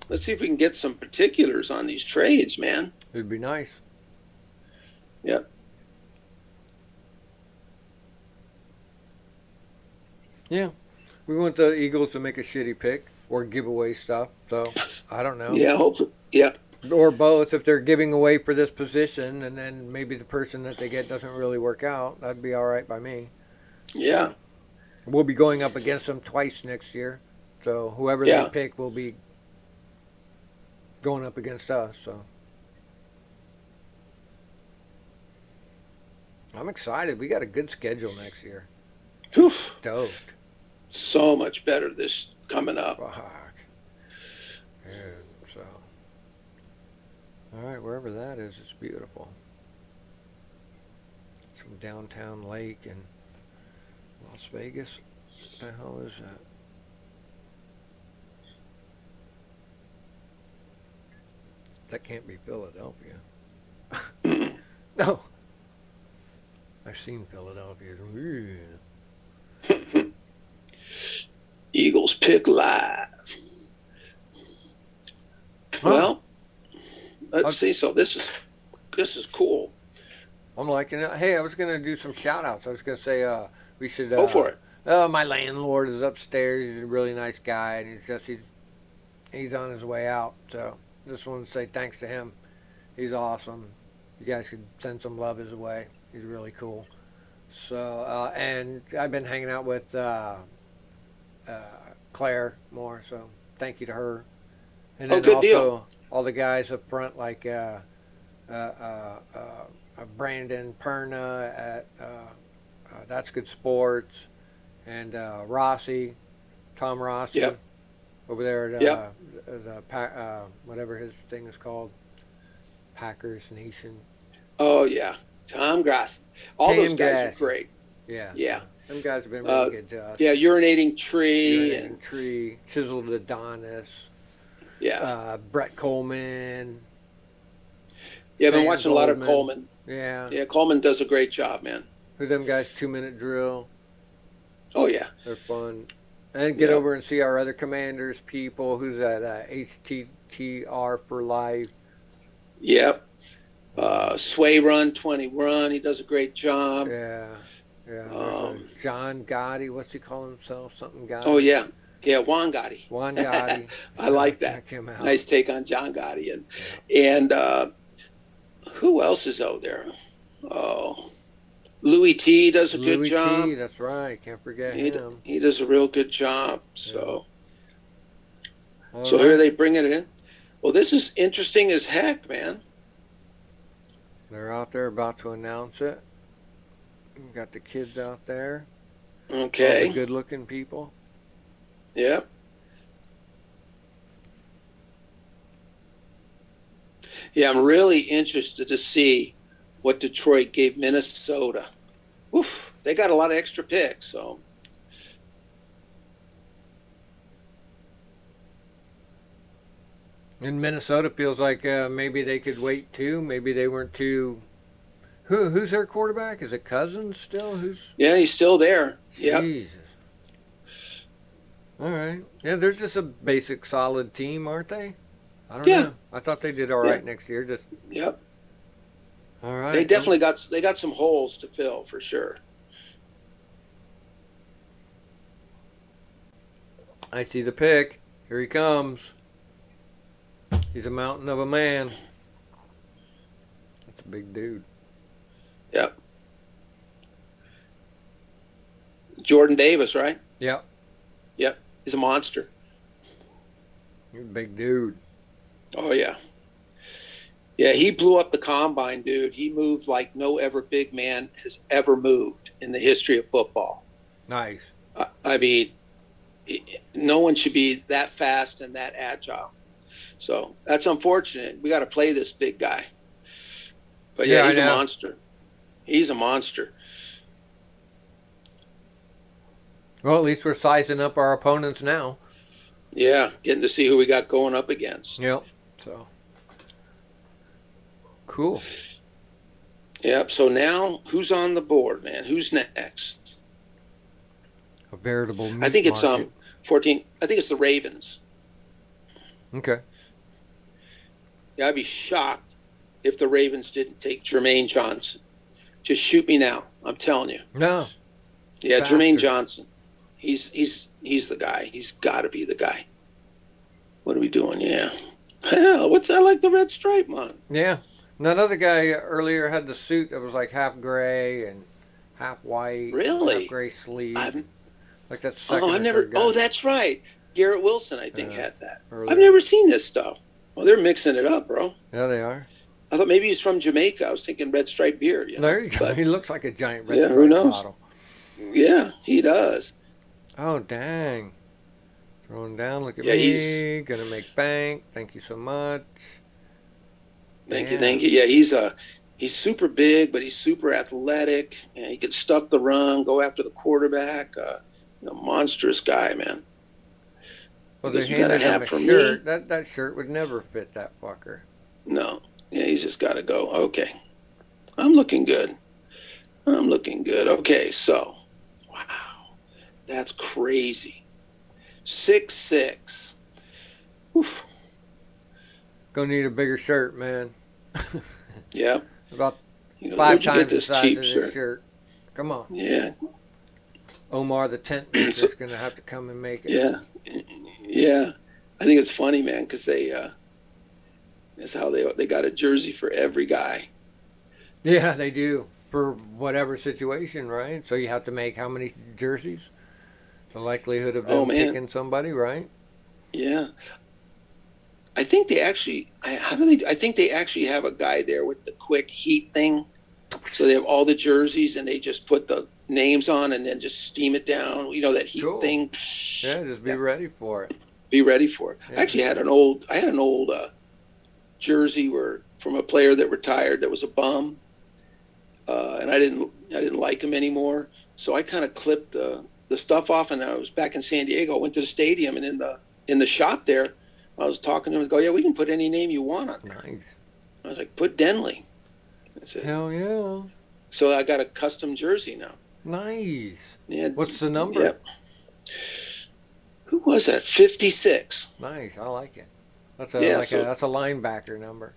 Let's see if we can get some particulars on these trades, man. It'd be nice. Yep. Yeah. We want the Eagles to make a shitty pick or give away stuff. So, I don't know. Yeah, hopefully. Yeah. Or both, if they're giving away for this position and then maybe the person that they get doesn't really work out. That'd be all right by me. Yeah. We'll be going up against them twice next year. So, whoever they pick will be going up against us. So, I'm excited. We got a good schedule next year. Whew. Stoked. So much better this coming up. Fuck. And so, all right, wherever that is, it's beautiful. Some downtown lake in Las Vegas. What the hell is that? That can't be Philadelphia. No. I've seen Philadelphia. Eagles pick live. Well, let's see. So this is cool. I'm liking it. Hey, I was gonna do some shout outs. I was gonna say we should go for it. My landlord is upstairs. He's a really nice guy, and he's on his way out. So just want to say thanks to him. He's awesome. You guys could send some love his way. He's really cool. So and I've been hanging out with Claire more. So thank you to her. And then good also deal. all the guys up front like Brandon Perna at That's Good Sports, and Rossi, Tom Rossi, Yep. over there at the whatever his thing is called, Packers Nation. Oh yeah, Tom Grass. All those guys are great. Yeah. Yeah. Them guys have been really good to us. Yeah, urinating tree Urinating Tree, Chiseled Adonis. Yeah. Brett Coleman. Yeah, I've been Sam watching a lot of Goldman. Coleman. Yeah. Yeah, Coleman does a great job, man. Who them guys? 2 Minute Drill. Oh yeah. They're fun. And get over and see our other Commanders people. Who's that? HTTR for life. Yep. Sway Run 20 Run. He does a great job. Yeah. Yeah. John Gotti. What's he call himself? Something Gotti. Oh yeah. Yeah, Juan Gotti. Juan Gotti. I like that. Check him out. Nice take on John Gotti. And who else is out there? Oh, Louis T does a good job. T, that's right. Can't forget him. He does a real good job. So, yeah. Here they bring it in. Well, this is interesting as heck, man. They're out there about to announce it. We've got the kids out there. Okay. All the good-looking people. Yeah. Yeah, I'm really interested to see what Detroit gave Minnesota. Oof, they got a lot of extra picks, so. And Minnesota feels like maybe they could wait too. Maybe they weren't too. Who's their quarterback? Is it Cousins still? Yeah, he's still there. Yeah. Jesus. All right. Yeah, they're just a basic, solid team, aren't they? I don't know. I thought they did all right next year. Just. Yep. All right. They definitely got some holes to fill for sure. I see the pick. Here he comes. He's a mountain of a man. That's a big dude. Yep. Jordan Davis, right? Yep. Yep. He's a monster. He's a big dude. Oh, yeah. Yeah, he blew up the combine, dude. He moved like no ever big man has ever moved in the history of football. Nice. I mean, no one should be that fast and that agile. So that's unfortunate. We got to play this big guy. But Yeah, he's a monster. He's a monster. Well, at least we're sizing up our opponents now. Yeah, getting to see who we got going up against. Yep. So cool. Yep. So now, who's on the board, man? Who's next? A veritable meat I think it's market. 14. I think it's the Ravens. Okay. Yeah, I'd be shocked if the Ravens didn't take Jermaine Johnson. Just shoot me now. I'm telling you. No. Yeah, Bastard. Jermaine Johnson. He's the guy. He's got to be the guy. What are we doing? Yeah. Hell, what's that like the red stripe, man? Yeah. And that other guy earlier had the suit that was like half gray and half white. Really? Half gray sleeve. I've- Like that second. Oh, or I've never. third guy Oh, that's right. Garrett Wilson, I think, had that. earlier. I've never seen this stuff. Well, they're mixing it up, bro. Yeah, they are. I thought maybe he's from Jamaica. I was thinking red stripe beard. You know? There you go. But, He looks like a giant red yeah, stripe who knows? bottle. yeah, he does. Oh, dang. Throwing down. Look at Yeah, me. Gonna make bank. Thank you so much. Thank Yeah. you, thank you. Yeah, he's super big, but he's super athletic, and he can stuff the run, go after the quarterback. Monstrous guy, man. Well, Because they you gotta handed him have a for me- shirt. That shirt would never fit that fucker. No, yeah, he's just got to go. Okay, I'm looking good. Okay, so, wow, that's crazy. 6'6". Oof. Gonna need a bigger shirt, man. Yeah. About You know, 5 where'd you times get the this size cheap of this shirt? shirt. Come on. Yeah, Omar the tent maker's gonna have to come and make it. yeah. I think it's funny, man, because that's how they got a jersey for every guy. Yeah, they do. For whatever situation, right? So you have to make how many jerseys? The likelihood of them Oh, man. picking somebody, right? Yeah. I think they actually. I think they actually have a guy there with the quick heat thing. So they have all the jerseys and they just put the names on and then just steam it down. You know that heat Cool. thing. Yeah, just be ready for it. Be ready for it. Yeah. I actually had an old jersey from a player that retired that was a bum, and I didn't like him anymore. So I kind of clipped the stuff off, and I was back in San Diego. I went to the stadium, and in the shop there, I was talking to him and go, yeah, we can put any name you want on there. Nice. I was like, put Denley. I said, Hell yeah. so I got a custom jersey now. Nice. Yeah. What's the number? Yep. Who was that? 56. Nice. I like it. That's Yeah, that's a linebacker number.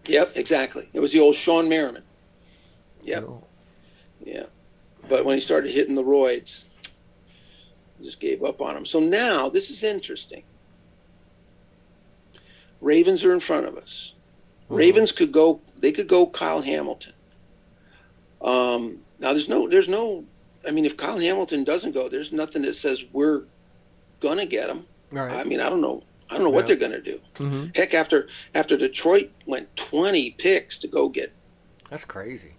Yep, exactly. It was the old Sean Merriman. Yep. Cool. Yeah. But when he started hitting the roids, I just gave up on him. So now this is interesting. Ravens are in front of us. Mhm. Ravens could go Kyle Hamilton. Now there's no I mean, if Kyle Hamilton doesn't go, there's nothing that says we're gonna get him. Right. I mean, I don't know what they're gonna do. Mm-hmm. Heck, after Detroit went 20 picks to go get, That's crazy.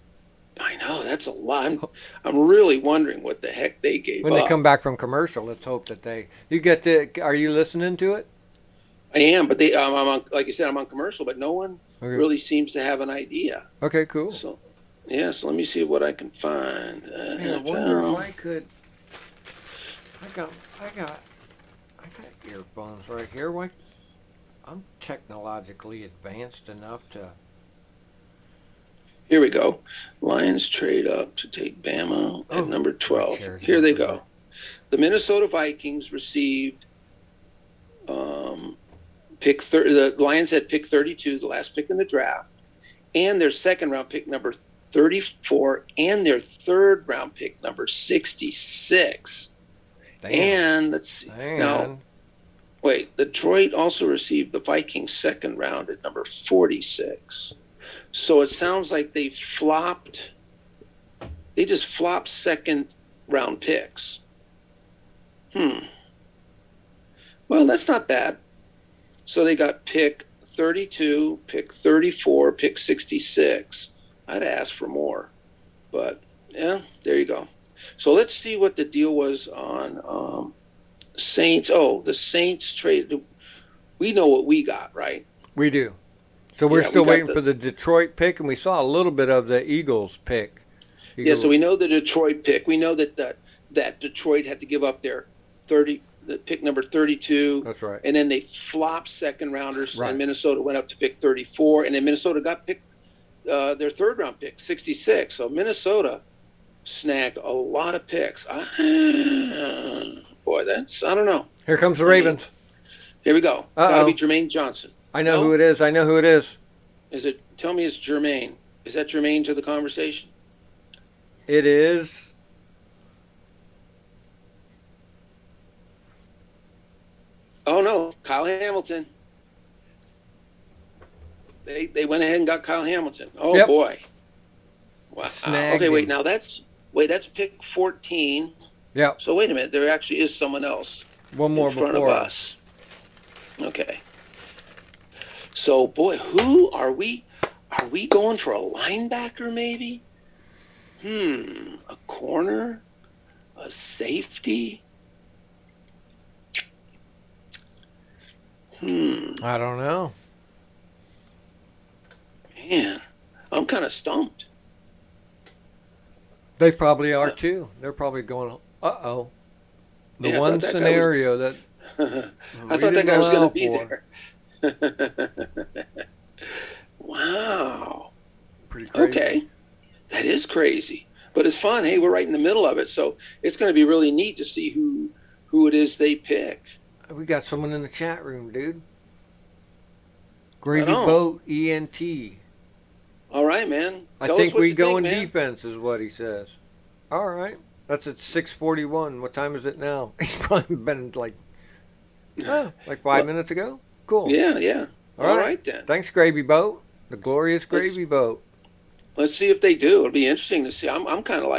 I know that's a lot. I'm really wondering what the heck they gave When up. they come back from commercial, let's hope that you get to. Are you listening to it? I am, but I'm on, like I said, I'm on commercial, but no one Okay. really seems to have an idea. Okay, cool. So, yeah, so let me see what I can find. Man, I wonder if I could. I got earphones right here. Why? I'm technologically advanced enough to. Here we go. Lions trade up to take Bama at number 12. shares Here they number. go. The Minnesota Vikings received pick 30. The Lions had pick 32, the last pick in the draft, and their second round pick number 34, and their third round pick number 66. Damn. And let's see. Hang Now, on. wait, Detroit also received the Vikings second round at number 46. So it sounds like they just flopped second round picks. Well, that's not bad. So they got pick 32, pick 34, pick 66. I'd ask for more. But, yeah, there you go. So let's see what the deal was on Saints. Oh, the Saints traded. we know what we got, right? We do. So we're Yeah, still we got waiting for the Detroit pick, and we saw a little bit of the Eagles pick. Yeah, so we know the Detroit pick. We know that Detroit had to give up their the pick number 32. That's right. And then they flopped second rounders, Right. and Minnesota went up to pick 34, and then Minnesota got picked their third round pick, 66. So Minnesota snagged a lot of picks. Boy, I don't know. Here comes the Ravens. Here we go. Gotta be Jermaine Johnson. I know who it is. I know who it is. Is it? Tell me it's Jermaine. Is that Jermaine to the conversation? It is. Oh no, Kyle Hamilton. They went ahead and got Kyle Hamilton. Oh Yep. boy. Wow. Snagged Okay, wait. him. Now that's pick 14. Yeah. So wait a minute. There actually is someone else One more in front before of us. Okay. So boy, who are we? Are we going for a linebacker maybe? A corner, a safety. I don't know. Man, I'm kind of stumped. They probably are too. They're probably going, uh-oh. The Yeah, I one thought that guy scenario that I thought that guy was going to be there. Wow. Pretty crazy. Okay. That is crazy. But it's fun. Hey, we're right in the middle of it. So it's going to be really neat to see who it is they pick. We got someone in the chat room, dude. Gravy Right on. Boat ENT. All right, man. I Tell think us what we you go think, in man. defense is what he says. All right. That's at 6:41. What time is it now? He's probably been like 5 minutes ago. Cool. Yeah. All right then. Thanks, Gravy Boat. The glorious Gravy Boat. Let's see if they do. It'll be interesting to see. I'm kind of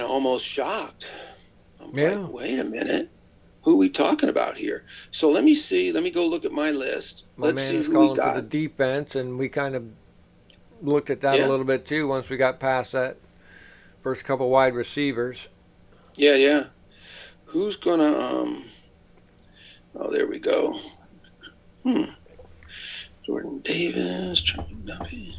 almost shocked. I'm like, wait a minute. Who are we talking about here? So let me see. Let me go look at my list. My Let's man see is who we calling got. for the defense, and we kind of looked at that a little bit too once we got past that first couple wide receivers. Yeah. Who's gonna oh, there we go. Jordan Davis, Trent Mcduffie.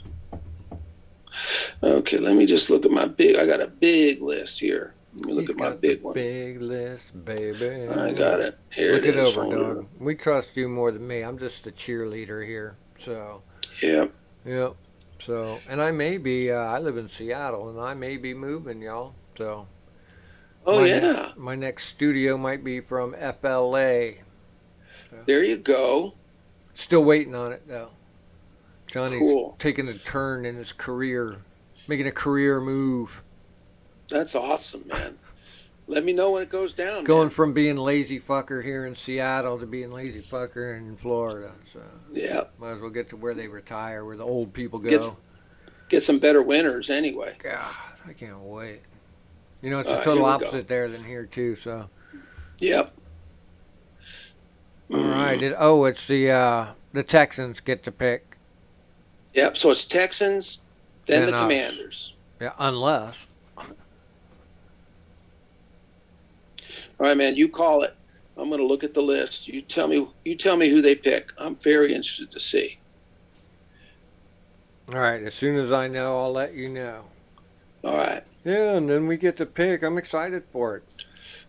Okay, let me just look at I got a big list here. Let me look at my big one. Big list, baby. I got it. Here Look it it is. over, dog. We trust you more than me. I'm just the cheerleader here. So. Yep. So, and I may be. I live in Seattle, and I may be moving, y'all. So. Oh my next studio might be from FLA. So. There you go. Still waiting on it though. Johnny's taking a turn in his career, making a career move. That's awesome, man. Let me know when it goes down. Going from being lazy fucker here in Seattle to being lazy fucker in Florida. So yeah, might as well get to where they retire, where the old people go. Get some better winners anyway. God, I can't wait. You know, it's a total opposite there than here too. So. Yep. All right. It's the Texans get to pick. Yep. So it's Texans, then the Commanders. Yeah, unless. All right, man. You call it. I'm going to look at the list. You tell me who they pick. I'm very interested to see. All right. As soon as I know, I'll let you know. All right. Yeah, and then we get to pick. I'm excited for it.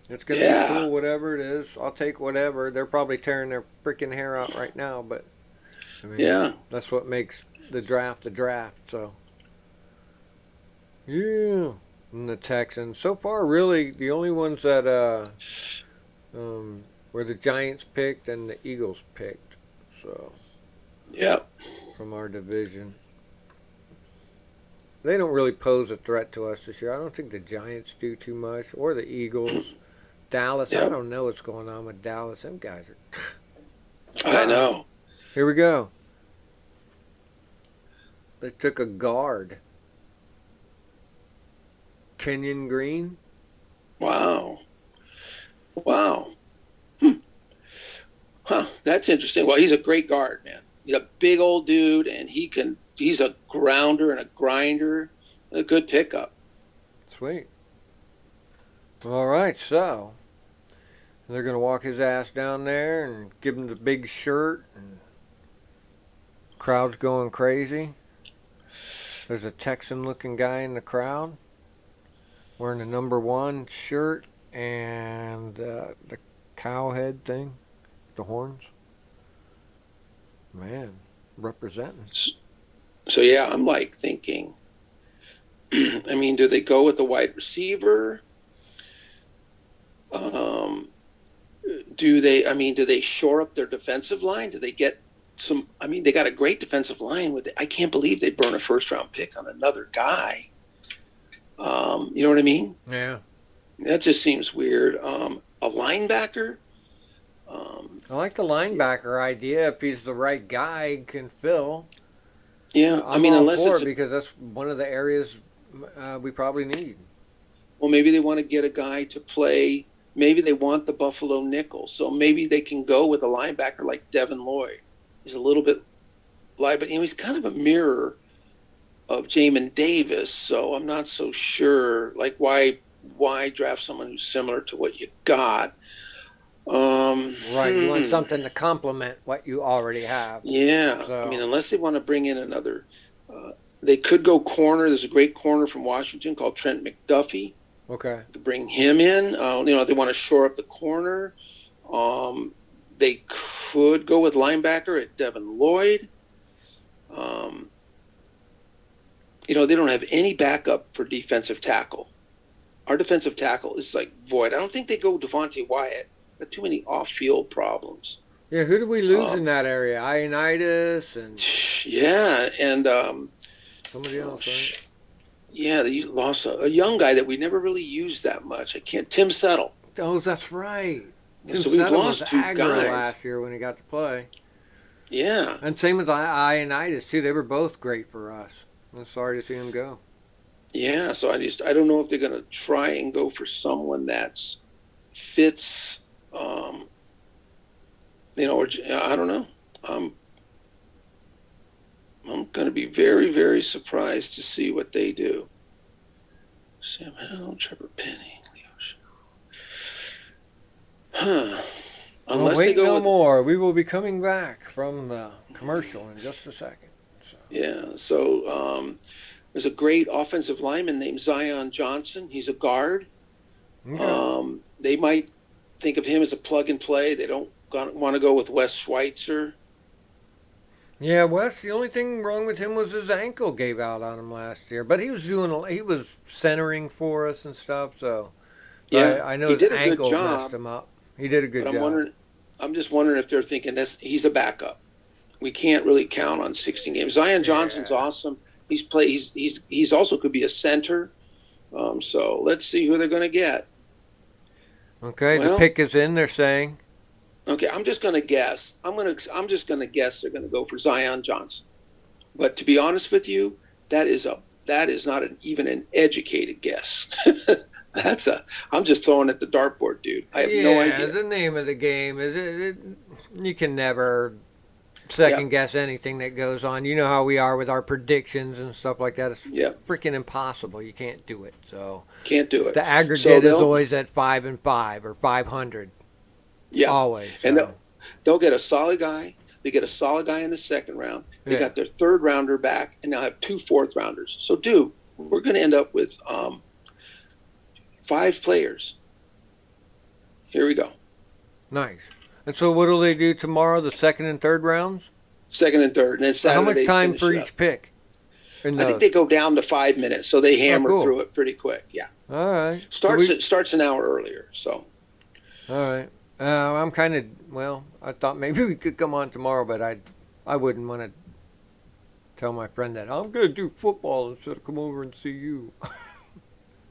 It's going to be cool, whatever it is. I'll take whatever. They're probably tearing their freaking hair out right now, but I mean, that's what makes the draft the draft. So, yeah. And the Texans. So far, really, the only ones that were the Giants picked and the Eagles picked. So, from our division. They don't really pose a threat to us this year. I don't think the Giants do too much, or the Eagles. Dallas, I don't know what's going on with Dallas. Them guys are... I know. Here we go. They took a guard. Kenyan Green. Wow. Huh, that's interesting. Well, he's a great guard, man. He's a big old dude, and he's a grounder and a grinder. A good pickup. Sweet. All right, so They're going to walk his ass down there and give him the big shirt, and crowd's going crazy. There's a Texan-looking guy in the crowd wearing the number 1 shirt and the cow head thing, the horns. Man, representing. So yeah, I'm like thinking, I mean, do they go with the wide receiver? Do they shore up their defensive line? Do they get some? I mean, they got a great defensive line with it. I can't believe they burn a first-round pick on another guy. You know what I mean? Yeah. That just seems weird. A linebacker. I like the linebacker idea. If he's the right guy, he can fill. Yeah, I'm all unless for it's it because that's one of the areas we probably need. well, maybe they want to get a guy to play. Maybe they want the Buffalo nickel, so maybe they can go with a linebacker like Devin Lloyd. He's a little bit light, but he's kind of a mirror of Jamin Davis. So I'm not so sure. Like, why draft someone who's similar to what you got? Right, you want something to complement what you already have. Yeah, So. I mean, unless they want to bring in another, they could go corner. There's a great corner from Washington called Trent McDuffie. Okay. To bring him in, they want to shore up the corner. They could go with linebacker at Devin Lloyd. They don't have any backup for defensive tackle. Our defensive tackle is like void. I don't think they go Devontae Wyatt. Got too many off-field problems. Yeah, who did we lose in that area? Ioannidis and somebody else, right? Yeah, they lost a young guy that we never really used that much. Tim Settle. Oh, that's right. Tim So we've Settle lost was two aggro guys last year when he got to play. Yeah. And same with Ioannidis, too. They were both great for us. I'm sorry to see him go. Yeah, so I don't know if they're going to try and go for someone that fits, or I don't know. I'm going to be very, very surprised to see what they do. Sam Howell, Trevor Penning, Leo Shaw. Unless wait they go no with, more. We will be coming back from the commercial in just a second. So. Yeah, so there's a great offensive lineman named Zion Johnson. He's a guard. Okay. They might think of him as a plug and play. They don't want to go with Wes Schweitzer. Yeah, Wes, the only thing wrong with him was his ankle gave out on him last year. But he was centering for us and stuff, so Yeah, I know he his did a good ankle job. messed him up. He did a good job. I'm just wondering if they're thinking he's a backup. We can't really count on 16 games. Zion Johnson's awesome. He's also could be a center. So let's see who they're going to get. Okay, Well, the pick is in, they're saying. Okay, I'm just going to guess. I'm just going to guess they're going to go for Zion Johnson. But to be honest with you, that is not even an educated guess. I'm just throwing at the dartboard, dude. I have no idea. The name of the game is you can never second guess anything that goes on. You know how we are with our predictions and stuff like that. It's freaking impossible. You can't do it. So can't do it. The aggregate is always at 5-5 or 500. Yeah, always. So. And they'll get a solid guy. They get a solid guy in the second round. They got their third rounder back, and they'll have 2 fourth rounders. So, dude, we're going to end up with 5 players. Here we go. Nice. And so what will they do tomorrow, the second and third rounds? Second and third. And then Saturday, how much time for each pick? I think they go down to 5 minutes, so they hammer through it pretty quick. Yeah. All right. Starts an hour earlier, so. All right. I'm kind of, I thought maybe we could come on tomorrow, but I wouldn't want to tell my friend that I'm going to do football instead of come over and see you.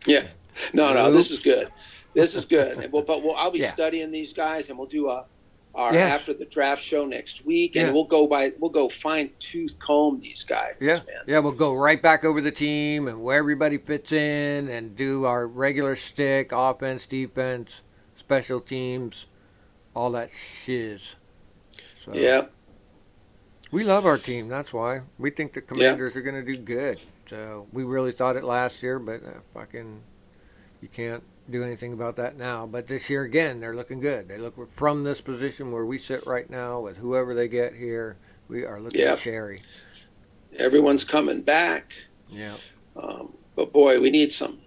Yeah. No, this is good. This is good. I'll be studying these guys, and we'll do our after the draft show next week, and we'll go fine tooth comb these guys. Yeah, man. Yeah, we'll go right back over the team and where everybody fits in, and do our regular stick, offense, defense, special teams, all that shiz. So, yeah. We love our team. That's why we think the Commanders are going to do good. So we really thought it last year, but you do anything about that now. But this year again, they're looking good. They look from this position where we sit right now with whoever they get here. We are looking cherry. Everyone's coming back. Yeah. But boy, we need some.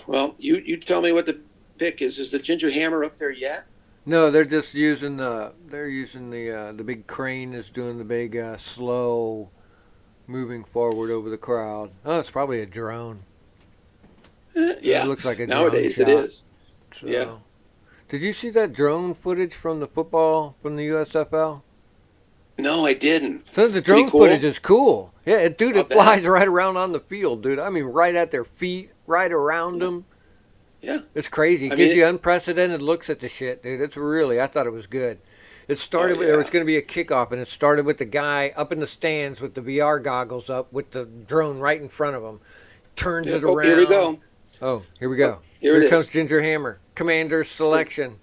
Well, you tell me what the pick is. Is the Ginger Hammer up there yet? No, they're just using the big crane is doing the big slow moving forward over the crowd. Oh, it's probably a drone. Yeah, it looks like a nowadays drone it shot. is. So, yeah. Did you see that drone footage from the football from the USFL? No, I didn't. So the drone footage is cool. Yeah, dude, it flies right around on the field, dude. I mean, right at their feet, right around them. Yeah. It's crazy. It gives you unprecedented looks at the shit, dude. I thought it was good. It started there was going to be a kickoff, and it started with the guy up in the stands with the VR goggles up with the drone right in front of him. Turns it around. Here we go. Oh, here we go. Here comes Ginger Hammer. Commander's selection.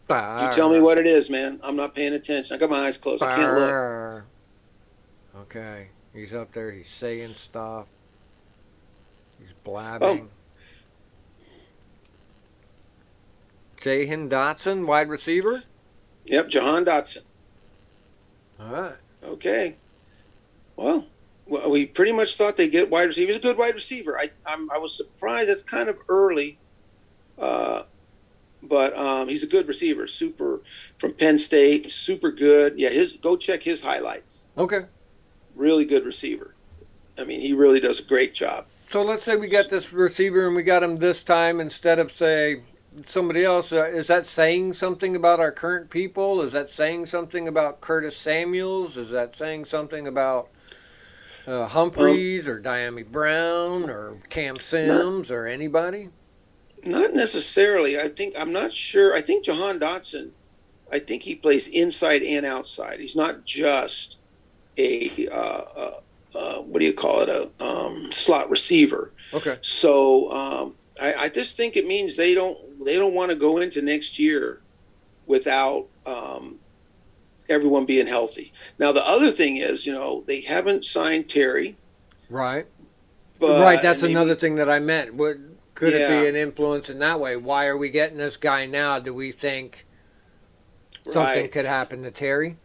You tell me what it is, man. I'm not paying attention. I got my eyes closed. I can't look. Okay. He's up there. He's saying stuff. He's blabbing. Johan Dotson, wide receiver? Yep, Johan Dotson. All right. Okay. Well, we pretty much thought they'd get wide receiver. He's a good wide receiver. I was surprised. It's kind of early. But he's a good receiver. Super from Penn State. Super good. Yeah, go check his highlights. Okay. Really good receiver. I mean, he really does a great job. So let's say we got this receiver and we got him this time instead of, say, somebody else. Is that saying something about our current people? Is that saying something about Curtis Samuels? Is that saying something about Humphreys or Diami Brown or Cam Sims or anybody? Not necessarily. I'm not sure. I think Johan Dotson, I think he plays inside and outside. He's not just a what do you call it? A slot receiver. Okay. So I just think it means they don't want to go into next year without everyone being healthy. Now the other thing is, they haven't signed Terry. Right. Right. That's another thing that I meant. Could it be an influence in that way? Why are we getting this guy now? Do we think something could happen to Terry?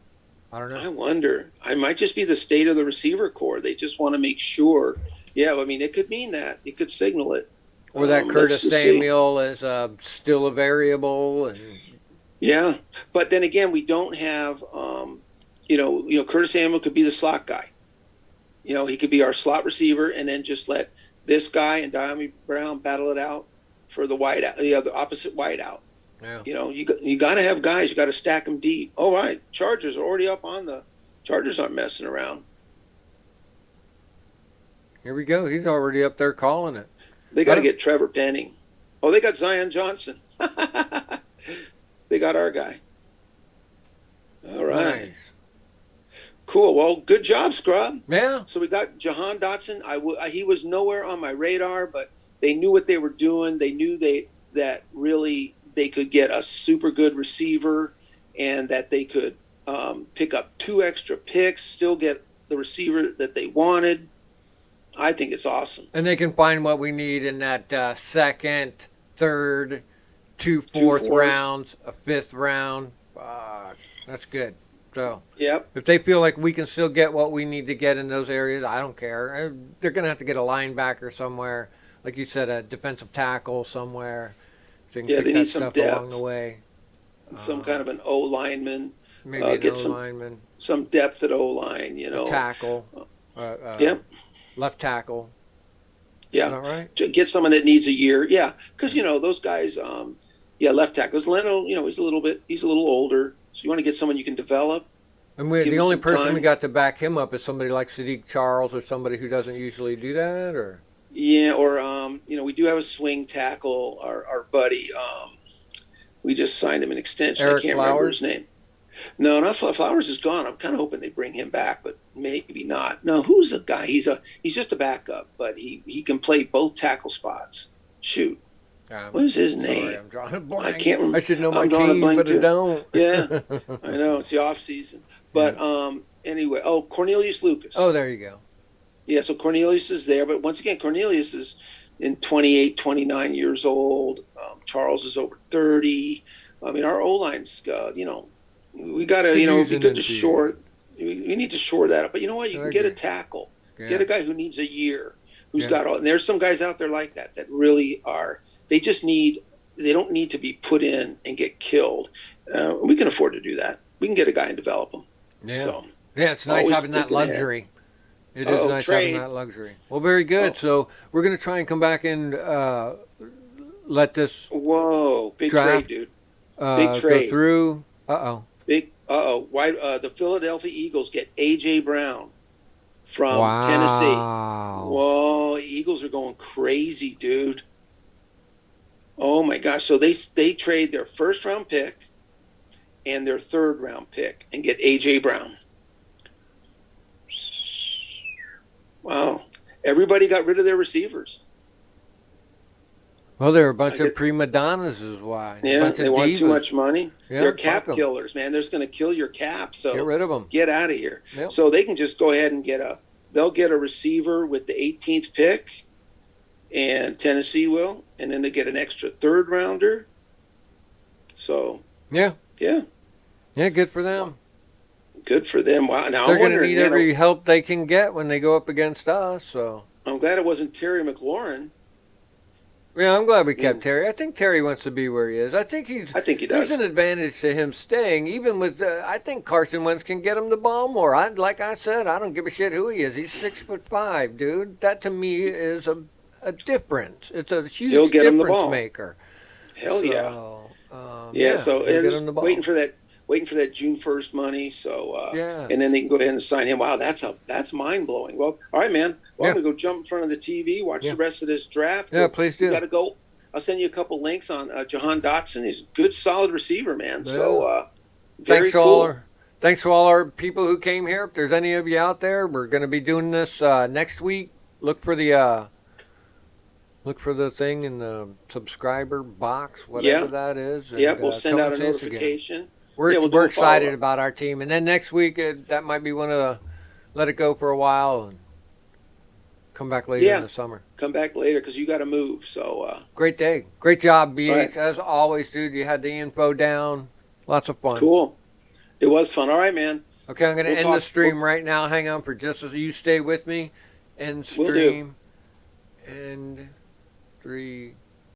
I don't know. I wonder. I might just be the state of the receiver core. They just want to make sure. Yeah, I mean, it could mean that. It could signal it. Or that Curtis Samuel is still a variable. Yeah, but then again, we don't have, Curtis Samuel could be the slot guy. He could be our slot receiver and then just let this guy and Diami Brown battle it out for the wide out, the opposite wide out. Yeah. You got to have guys. You got to stack them deep. All right, Chargers are already up on the. Chargers aren't messing around. Here we go. He's already up there calling it. They got to get Trevor Penning. Oh, they got Zion Johnson. They got our guy. All right. Nice. Cool. Well, good job, Scrub. Yeah. So we got Johan Dotson. He was nowhere on my radar, but they knew what they were doing. They knew that really they could get a super good receiver and that they could pick up 2 extra picks, still get the receiver that they wanted. I think it's awesome. And they can find what we need in that second, third, 2 fourth rounds, a 5th round. That's good. So if they feel like we can still get what we need to get in those areas, I don't care. They're going to have to get a linebacker somewhere. Like you said, a defensive tackle somewhere. So they need some depth along the way. Some kind of an O lineman. Maybe an O lineman. Some depth at O line, A tackle. Left tackle. Yeah. Is that right? To get someone that needs a year. Yeah. Because, those guys, left tackles. Leno, he's a little older. So you want to get someone you can develop. And the only person we got to back him up is somebody like Sadiq Charles or somebody who doesn't usually do that, or? Yeah, or, we do have a swing tackle, our buddy. We just signed him an extension. Eric I can't remember his name. No, not Flowers is gone. I'm kind of hoping they bring him back, but maybe not. No, who's the guy? He's just a backup, but he can play both tackle spots. Shoot. What is his name? Sorry, I'm drawing a blank. I can't remember. I should know my team, but I don't. Yeah, I know. It's the off season. But anyway, Cornelius Lucas. Oh, there you go. Yeah, so Cornelius is there. But once again, Cornelius is in 28, 29 years old. Charles is over 30. I mean, our O-line's, we got to, it'd be good to shore. We need to shore that up. But you know what? You can get a tackle. Yeah. Get a guy who needs a year, who's got all. And there's some guys out there like that really are. They don't need to be put in and get killed. We can afford to do that. We can get a guy and develop him. Yeah. So, yeah, it's nice having that luxury. It is nice having that luxury. Well, very good. So we're going to try and come back and let this. Whoa, big draft, trade, dude. Big trade. Go through. Why the Philadelphia Eagles get A.J. Brown from Tennessee. Whoa, Eagles are going crazy, dude. Oh my gosh! So they trade their first round pick and their third round pick and get A.J. Brown. Wow! Everybody got rid of their receivers. Well, they're a bunch of prima donnas, is why. Yeah, they want too much money. Yeah, they're cap killers, man. They're just going to kill your cap. So get rid of them. Get out of here. Yep. So they can just go ahead and they'll get a receiver with the 18th pick, and Tennessee will, and then they get an extra third rounder. So yeah, good for them. Good for them. Wow. Now they're going to need every help they can get when they go up against us. So I'm glad it wasn't Terry McLaurin. Yeah, I'm glad we kept Terry. I think Terry wants to be where he is. I think he does. There's an advantage to him staying, even with. I think Carson Wentz can get him the ball more. Like I said, I don't give a shit who he is. He's 6'5", dude. That to me is a difference. It's a huge difference maker. Hell yeah. So waiting for that June 1st money. So and then they can go ahead and sign him. Wow, that's mind blowing. Well, all right, man. Well, I'm gonna go jump in front of the TV, watch the rest of this draft. Yeah, please do. You gotta go. I'll send you a couple links on Johan Dotson. He's a good, solid receiver, man. Yeah. So very cool. Thanks to all our people who came here. If there's any of you out there, we're gonna be doing this next week. Look for the thing in the subscriber box, whatever that is. And, we'll send out a notification. We're excited about our team. And then next week, that might be one of the let it go for a while and come back later in the summer. Come back later because you got to move. So great day. Great job, BH. Right. As always, dude, you had the info down. Lots of fun. Cool. It was fun. All right, man. Okay, I'm going to end the stream right now. Hang on for just as you stay with me. End stream. We'll do. And 3,